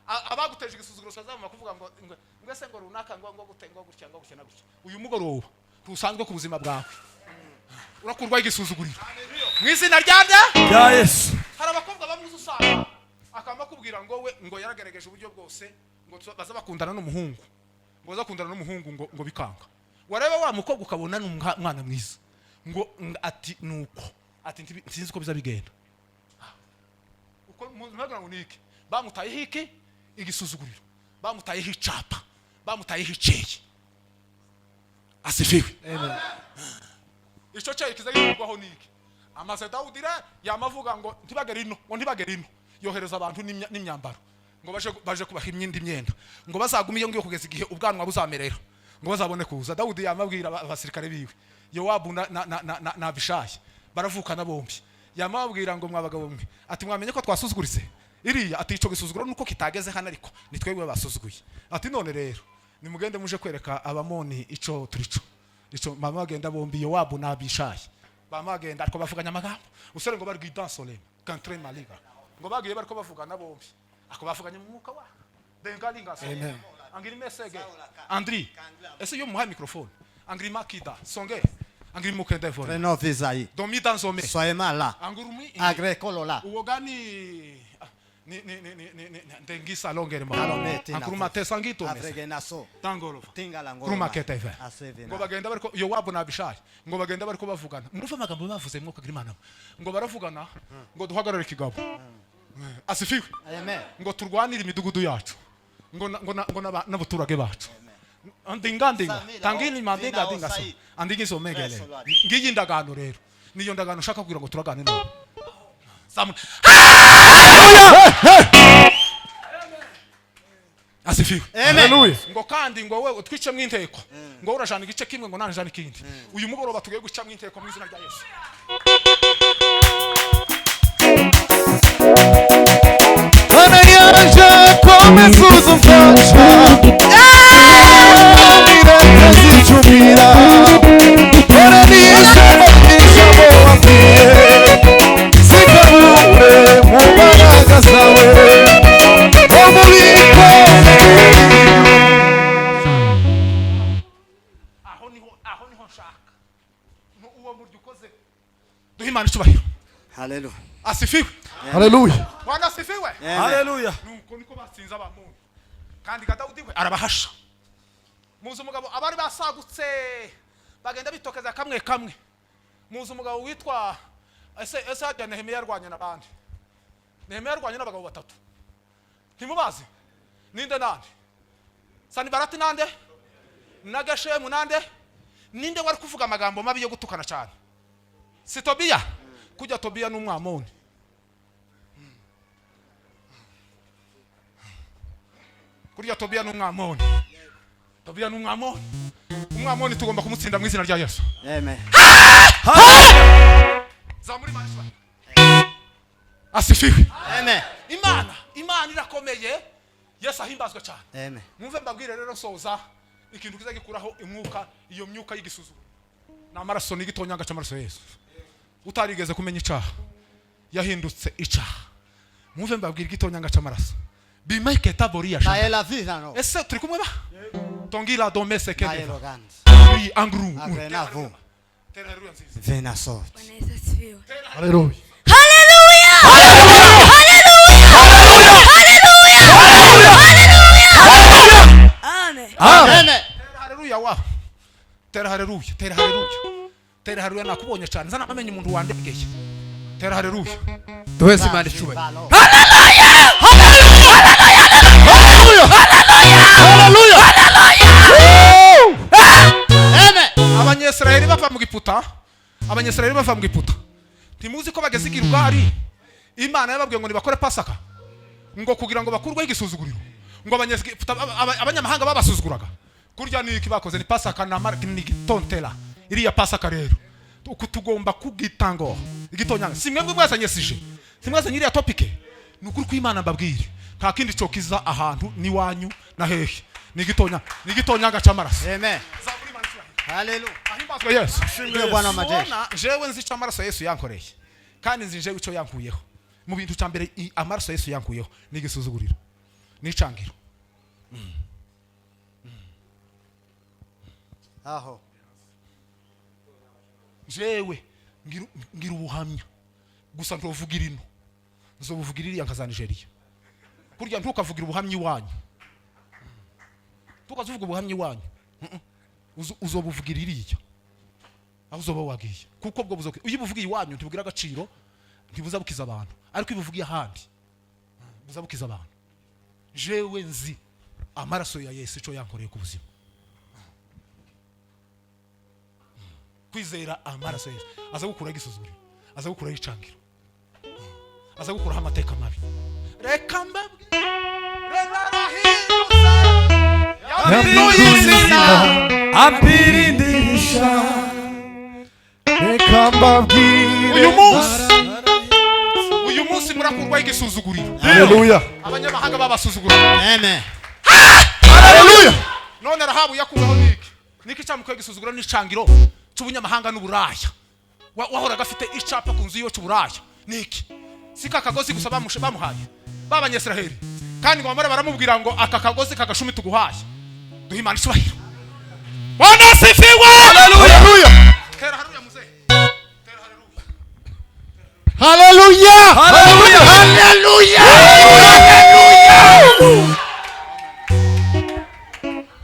C: abaguteje igisuzuguro bazama kuvuga ngo ngwese ngo runaka ngo gutengo gutya nagutya uyu mugoroba tusanzwe ku buzima bwawe urakurwa igisuzuguriro mu izina rya
B: Yesu.
C: hari abakobwa bamuzi usanga akamba kubwira ngo we ngo yaragerageje uburyo bwose ngo baza bakundana n'umuhungu ngo bazakundana n'umuhungu ngo bikanga wareba wa mukobwa ukabona n'umwana mwiza ngo ati nuko ati sinzi ko bizabigenda uko muzaga ngo niki bamutaye hiki igisuzuguriro bamutaye hicapa bamutaye hiceye. Asifiwe.
B: Amen.
C: Ico cyayi kizagirwaho niki amaze Dawudire yamavuga ngo ntibagere ino yohereza abantu n'imyambaro ngo baje kubaha imyenda ngo bazaguma iyo ngiyo kugeza igihe ubwanwa buzamerera ngo bazabone kuza. Dawudi yamabwira abasirikare biwe Yowabu na Abishayi baravukana bombi yamabwira ngo mwabagabo mwe ati mwamenye ko twasuzuguritse iriya ati ico gisuzuguro nuko kitageze hano ariko nitwebwe basuzuguye ati none rero nimugende muje kwereka abamoni ico turico ico mama agenda bombi Yowabu na Abishayi bamagenda ariko bavuganya amagambo usore ngo bari dans soleil contre maliga ngo bagiye bariko bavugana bombi ako bavuganya mu mwuka wa dengalinga so angiri mesege Andri ese yo muha microphone angiri makida songe angiri mukende vole
D: Prenons Isaïe.
C: domi dans sommet
D: Soyez mal là.
C: angurumi
D: Agricole là.
C: uogani ni ndengisa longere ma
D: Alomete na.
C: anguruma tesangito
D: Afregenaso.
C: tangolo
D: Tinga lango.
C: kuruma keteve
D: Asevena.
C: ngo bagenda bariko Yowabu na Abishayi ngo bagenda bariko bavugana muruva amagambo bavuze mwuka grimana ngo baravugana ngo duhagarare kigabo. Asifiwe.
D: Amen.
C: ngo turwanire imidugudu yacu ngo n'abaturage bacu andinga tangini mandinga dinga so andingi so megele ngiyi ndagano rero niyo ndagano shaka kugira ngo turagane nawe Asifiwe.
B: Haleluya.
C: ngo kandi ngo wewe twice mu inteko ngo urajana igice kimwe ngo nanjana ikindi uyu mugoroba tugiye guca mu inteko mu izina rya Yesu.
B: Ana yaje komesuza umfasha nirakazichumira ora nishambo wapie sikabuwe mubaraga zawe omubiko
C: aho niho nshaka uwo muryo ukoze duhimana icubahiro.
D: Hallelujah.
C: Asifiwe.
B: Haleluya.
C: Bwana asifiwe.
B: Haleluya.
C: Nuko niko batsinza abamuntu kandi Dawudi we arabahasha muzi umugabo abari basagutse bagenda bitokeza kamwe kamwe. Muzi umugabo witwa ese hajya Nehemiya yarwanye n'abandi. Nehemiya yarwanye n'abagabo batatu. Ntimubazi? Ninde nande? Sanibarati nande? Na Geshemu nande? Ninde wari kuvuga amagambo mabi yo gutukana cyane? Si Tobiya? Kujya Tobiya n'umwamoni. Kuriya Tobiya n'umwamoni. Tobiya n'umwamoni. Umwamoni tugomba kumutsinda mu izina rya Yesu.
D: Amen.
C: Zamuri Manishwa. Asifiwe.
D: Amen.
C: Imana irakomeye. Yesu ahimbazwe cyane.
D: Amen.
C: Mwumve mbabwire rero soza ikintu kiza gikuraho imwuka, iyo myuka y'igisuzuguriro. N'amaraso n'igitonyanga cy'amaraso Yesu. Utarigeze kumenya icaha yahindutse icaha. Mwumve mbabwire igitonyanga cy'amaraso. Bimeke taboria
D: Ta è la vita no.
C: Ese turi kumwe ba? Tongira domese
D: Ta è
C: kede.
D: l'oganza.
C: Uri angru.
D: Agrenavu.
C: Tera heruya nziza.
D: Vena sort.
E: Bwana Yesu asifiwe.
A: Haleluya.
E: Haleluya! Haleluya! Amen.
D: Amen.
C: Tera haleluya wa. Tera haleluya. Tera haleluya. Tera haleluya nakubonye cyane. Zana amenye umuntu wandegeye. Tera haleluya.
A: Duhese Imana icubahiro. Abanyesirayeli bava mu Giputa. Abanyesirayeli bava mu Giputa. Ntimuzi ko bageze Gilugari. Imana yababwiye ngo nibakore Pasaka. Ngo kugira ngo bakurweho igisuzuguriro. Ngo abanyamahanga babasuzuguraga. Kurya niki bakoze ni Pasaka na Markinitontela. Iriya Pasaka rero. Tugomba kugitango. Igitonyanga. Simwe mwasanyesije. Simwaza nyiri ya topike. Nukuri kw'Imana mbabwire. Nta kindi cokiza ahantu ni wanyu na hehe. Nigitonyanga cy'amaraso.
D: Amen. Hallelujah.
C: Ahimbazwe Yesu.
D: Shimwe Bwana majeshi.
C: Jewe nzi cy'amaraso Yesu yankoreye. Kandi nzi jewe ico yankuyeho. Mu bintu cyambere amaraso Yesu yankuyeho n'igisuzuguriro. N'icangiro.
D: Aho.
C: Jewe ngira ubuhamya. Gusa ntovugira ino. Nzobuvugira iriya nkaza Nigeria. Kurya ntukavugira ubuhamya iwanyu. Tukazuvuga ubuhamya iwanyu. Uzobuvugira iriya. Aho uzoba wagiye. Kuko bwo buzoke. Uyibuvugiye iwanyu ntibugira agaciro, ntibuzabukiza abantu. Ariko ibuvugiye ahandi. Buzabukiza abantu. Jewe nzi amaraso ya Yesu ico yankoreye ku buzima. Kwizera amaraso Yesu. Aza gukura igisuzuguriro. Aza gukura icangiro. Aza gukuraho amateka mabi. Reka mbabwire
A: Ampirindirisha. Reka mbabwire.
C: Uyu munsi murakurwaho igisuzuguriro.
A: Haleluya.
C: Abanyamahanga babasuzugura.
D: Amen.
C: Haleluya. None Rahabu yakuraho niki? Niki cyamukwiye igisuzuguriro n'icangiro cy'ubunyamahanga n'uburaya. Wahoraga afite icapa ku nzu yo cy'uburaya. Niki? Sika kagozi gusa bamuhaye. Babanyesiraheli. Kandi ngo bamara baramubwira ngo aka kagozi kagashumi tuguhaye. Duhe Imana icubahiro. Bwana asifiwe. Haleluya. Tera haleluya muzee. Tera haleluya.
A: Haleluya. Haleluya.
C: Haleluya.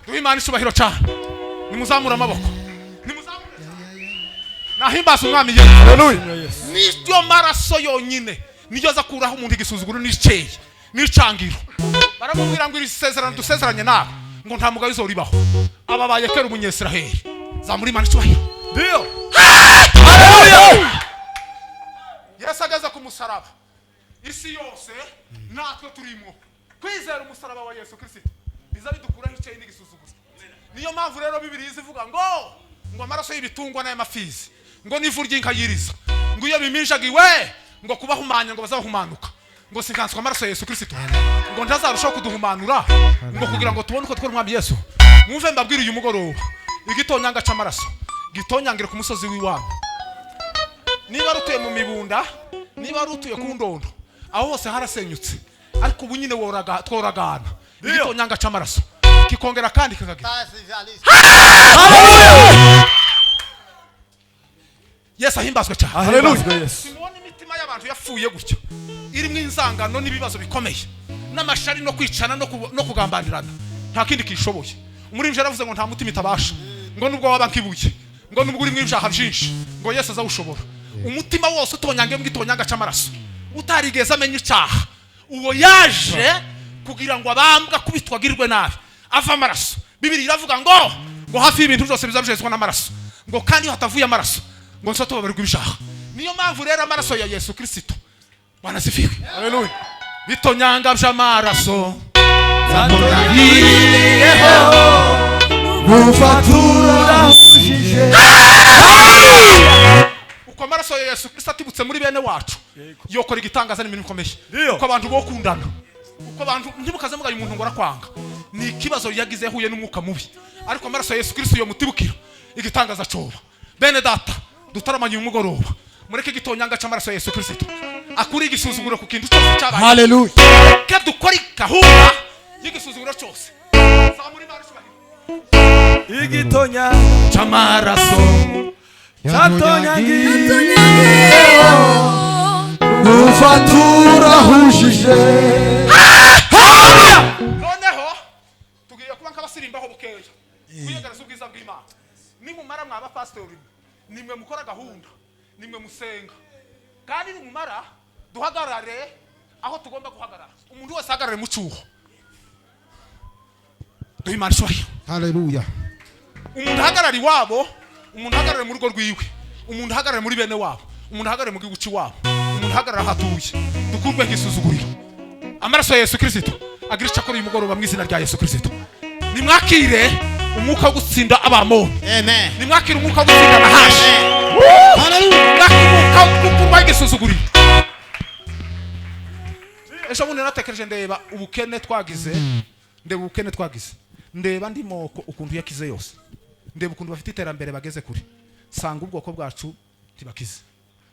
C: Duhe Imana icubahiro cyane. Nimuzamura amaboko. Nimuzamura. Nahimbaza umwami Yesu.
A: Haleluya.
C: Niryo maraso yonyine. Niyo za kuraho umuntu igisuzuguro n'iceye. N'icangiro. Baramubwira ngo iri sezerano dusezeranye nawe. Ngo nta mugayo uzoribaho. Ababaye kera umunyesiraheli. Zamuri Imana icubahiro.
A: Ndio.
C: Haleluya. Yesu ageze ku musaraba. Isi yose natwe turimo. Kwizera umusaraba wa Yesu Kristo. Biza bidukuraho iceye n'igisuzuguro. Niyo mpamvu rero Bibiliya ivuga ngo amaraso y'ibitungwa n'ay'amafizi. Ngo n'ivu ry'inka yiriza. Ngo iyo biminjagiwe ngo kubahumanya ngo bazahumanuka. Ngo sinkanswa amaraso ya Yesu Kristo. Ngo ntazarushaho kuduhumanura. Ngo kugira ngo tubone uko twari umwami Yesu. Mwumve mbabwire uyu mugoroba. Igitonyanga cy'amaraso. Gitonyangire ku musozi w'iwanyu. Niba rutuye mu mibunda, niba rutuye ku ndondo, aho hose harasenyutse. Ariko ubu nyine tworagana. Igitonyanga cy'amaraso. Kikongera kandi kikagira. Yesu ahimbazwe cyane.
A: Haleluya.
C: Simubona imitima y'abantu yapfuye gutyo. Irimo inzangano n'ibibazo bikomeye. N'amashari no kwicana no kugambanirana. Nta kindi kishoboye. umuririmbyi yaravuze ngo nta mutima itabasha ngo nubwo waba nkibuye ngo nubwo uri mu ibyaha byinshi ngo Yesu azawushobora umutima wose utonyange mbwitonyanga cy'amaraso utarigeze amenya icyaha uwo yaje kugira ngo abambwa kubitwagirwe nabi ava amaraso Bibiri iravuga ngo hafi y'ibintu byose bizabujezwa n'amaraso ngo kandi hatavuye amaraso ngo nso tubabarirwa ibyaha niyo mpamvu rero amaraso ya Yesu Kristo wanasifiwe haleluya bitonyanga by'amaraso zatonyangiyeho
B: gufatura
C: uko amaraso ya Yesu Kristo atibutse muri bene wacu yokora igitangaza n'ibintu bikomeye uko abantu bokundana uko abantu ntibukaze mugaye umuntu ngo arakwanga ni ikibazo yagize huye n'umwuka mubi ariko amaraso ya Yesu Kristo yo mutibukira igitangaza coba bene data dutaramanye umugoroba mureke igitonyanga cy'amaraso ya Yesu Kristo akuri igisuzuguro ku kintu cyose cyabaye
B: haleluya
C: ke dukora gahunda y'igisuzuguro cyose zamuri marishwa
B: igitonya
C: cy'amaraso
B: zatonyangiyeho gufatura hujije
C: noneho tugiye kuba nk'abasirimbaho bukeya kwiyegereza ubwiza bw'Imana nimumara mwaba pastori nimwe mukora gahunda nimwe musenga kandi nimumara duhagarare aho tugomba guhagarara umuntu wese ahagarare mu cyuho duhimanishwa
B: haleluya
C: umuntu ahagarare iwabo umuntu ahagarare mu rugo rwiwe umuntu ahagarare muri bene wabo umuntu ahagarare mu gihugu cy'iwabo umuntu ahagarare ahatuye dukurwe nk'isuzuguriro amaraso ya Yesu Kristo agira icyo akora uyu mugoroba mu izina rya Yesu Kristo nimwakire umwuka wo gutsinda abamoni
D: Amen.
C: nimwakire umwuka wo gutsinda nahashi haleluya umwuka wo gukurwa igisuzuguriro ejo bundi natekereje ndeba ubukene twagize ndeba ndimo ukuntu yakize yose ndeba ukuntu bafite iterambere bageze kuri sanga ubwoko bwacu tibakize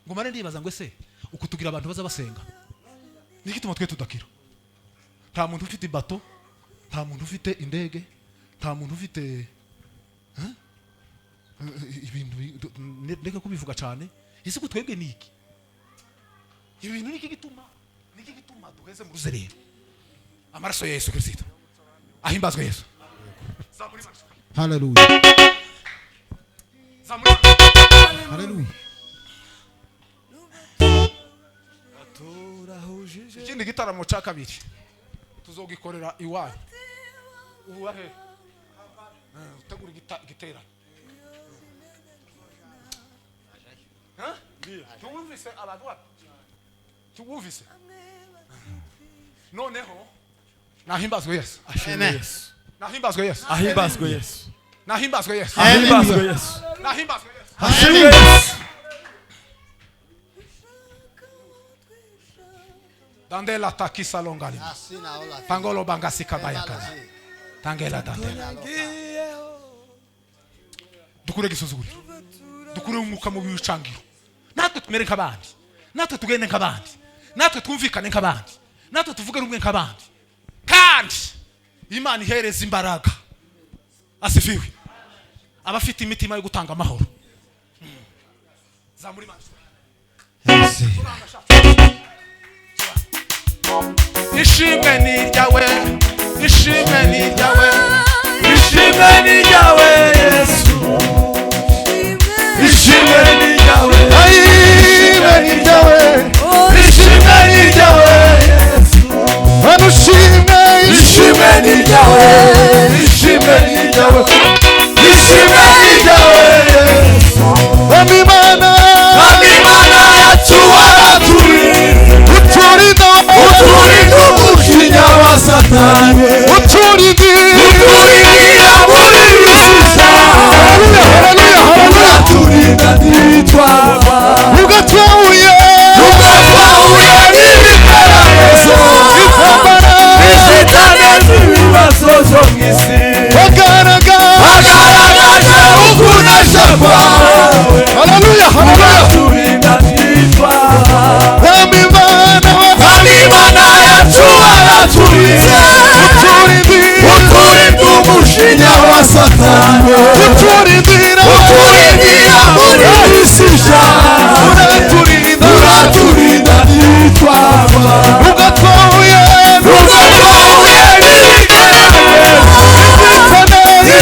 C: ngo mare ndibaza ngo ese uko tugira abantu baza basenga niki tuma twe tudakira nta muntu ufite bato nta muntu ufite indege nta muntu ufite ibintu ndeka kubivuga cyane ese ko twebwe niki ibintu niki gituma duheze mu ruzerero amaraso ya Yesu Kristo ahimbazwe Yesu
B: haleluya haleluya
C: ikindi gitaramo cya kabiri tuzogikorera iwanyu uwahe utegura igiterano tuwumvise abantu wapi tuwumvise noneho nahimbazwe Yesu
D: Amen.
C: nahimbazwe Yesu
B: ahimbazwe Yesu
C: nahimbazwe Yesu
B: ahimbazwe Yesu
C: nahimbazwe Yesu
B: haleluya
C: dandela takisa longali
D: Asina ola.
C: tangolo bangasi kabaya kaza tangela dandela dukure gisuzuguriro dukure umwuka mu biwicangiro natwe tumere nk'abandi natwe tugende nk'abandi natwe twumvikane nk'abandi natwe tuvuge rumwe nk'abandi kandi Imana ihereza imbaraga asifiwe abafite imitima yo gutanga amahoro zamuri Imana ishimwe ni ryawe ishimwe ni ryawe
B: ishimwe ni ryawe Yesu ishimwe ni ryawe ishimwe ni ryawe ishimwe ni ryawe Yesu anushimwe ishimwe ni ryawe ishimwe ni ryawe ishimwe ni ryawe Yesu amimana yacu uturinde umujinya wa Satani uturindira muri Yesusa haleluya turinda nitwaba ugatwahuye n'ibigeragezo bizitane n'ibibazo byo mu isi wagaragaje ukunesha kwawe haleluya turinda nitwaba Imana yacu araturinze uturinde umujinya wa Satani uturindira muri isi uraturinda nitwaba ugatwahuye n'ibigeragezo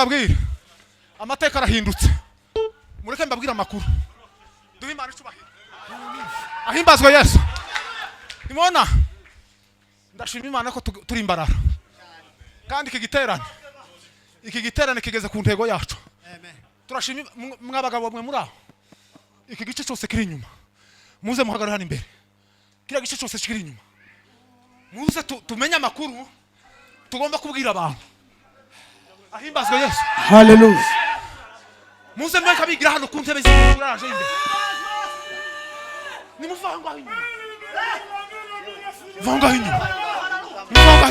C: mbabwire amateka arahindutse mureke mbabwire amakuru duhe Imana icubahiro ahimbazwe Yesu nimona ndashima Imana ko turi imbarara kandi iki giterane iki giterane kigeze ku ntego yacu
D: Amen.
C: turashima mwabagabo mwe muri aho iki gice cyose kiri inyuma muze muhagarare hano imbere kiriya gice cyose kiri inyuma muze tumenye amakuru tugomba kubwira abantu ahimbazwe Yesu
B: haleluya
C: muze mweka bigira hano ku ntebe z'uraje imbere nimuvanga inyuma vanga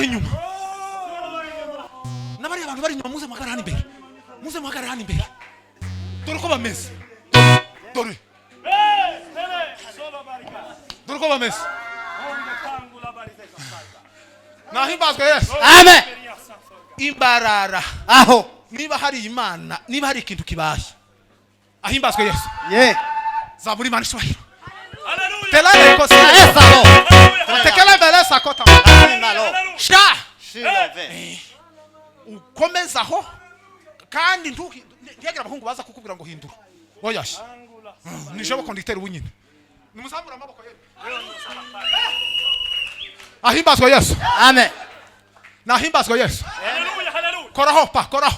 C: inyuma nabari abantu bari inyuma muze muhagarare hano imbere muze muhagarare hano imbere dore ko bameze dore ko bameze nahimbazwe Yesu
D: Amen.
C: imbarara
D: Aho.
C: niba hari Imana niba hari ikintu kibaye ahimbazwe Yesu
D: Ye.
C: zaburi Imana ishwahiro telale ko
D: Esalo.
C: tekele bele sakota
D: Malo.
C: sha
D: Shilove.
C: ukomezaho kandi ntiyagira abahungu baza kukubwira ngo hindura oyashi nishobo konditeri bunyine nimuzamura amaboko yenu ahimbazwe Yesu
D: Amen.
C: nahimbazwe Yesu koraho pa koraho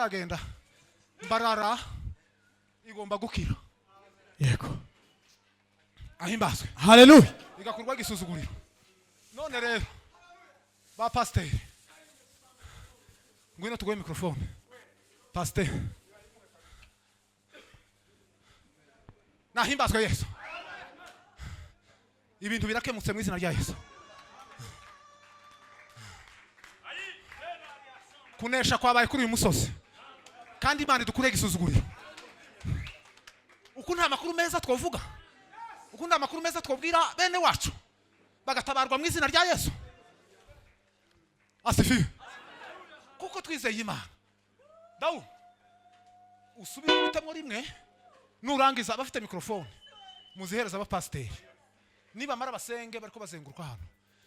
C: tutaragenda mbarara igomba gukira
A: yego
C: ahimbazwe
A: haleluya
C: igakurwa igisuzuguriro none rero ba pasiteri ngwino tugoye mikrofone pasiteri nahimbazwe Yesu ibintu birakemutse mu izina rya Yesu kunesha kwabaye kuri uyu musozi kandi Imana idukure igisuzuguriro uko nta makuru meza twovuga uko nta makuru meza twobwira bene wacu bagatabarwa mu izina rya Yesu asifiwe kuko twizeye Imana dawu usubire kubitamwo rimwe nurangiza abafite mikrofone muzihereza abapasiteri niba mara basenge bariko bazenguruka hano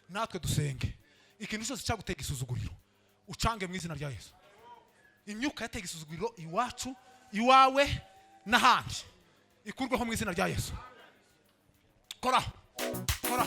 C: natwe dusenge ikintu cyose cyagutega isuzuguriro ucange mu izina rya Yesu imyuka yatega isuzuguriro iwacu iwawe n'ahandi ikurweho mu izina rya Yesu kora kora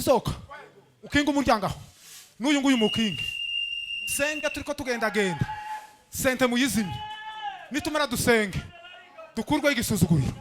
C: usohoka ukinga umuryango aho n'uyu nguyu mukinge senge turiko tugendagenda sente muyizimye nitumara dusenge dukurweho igisuzuguriro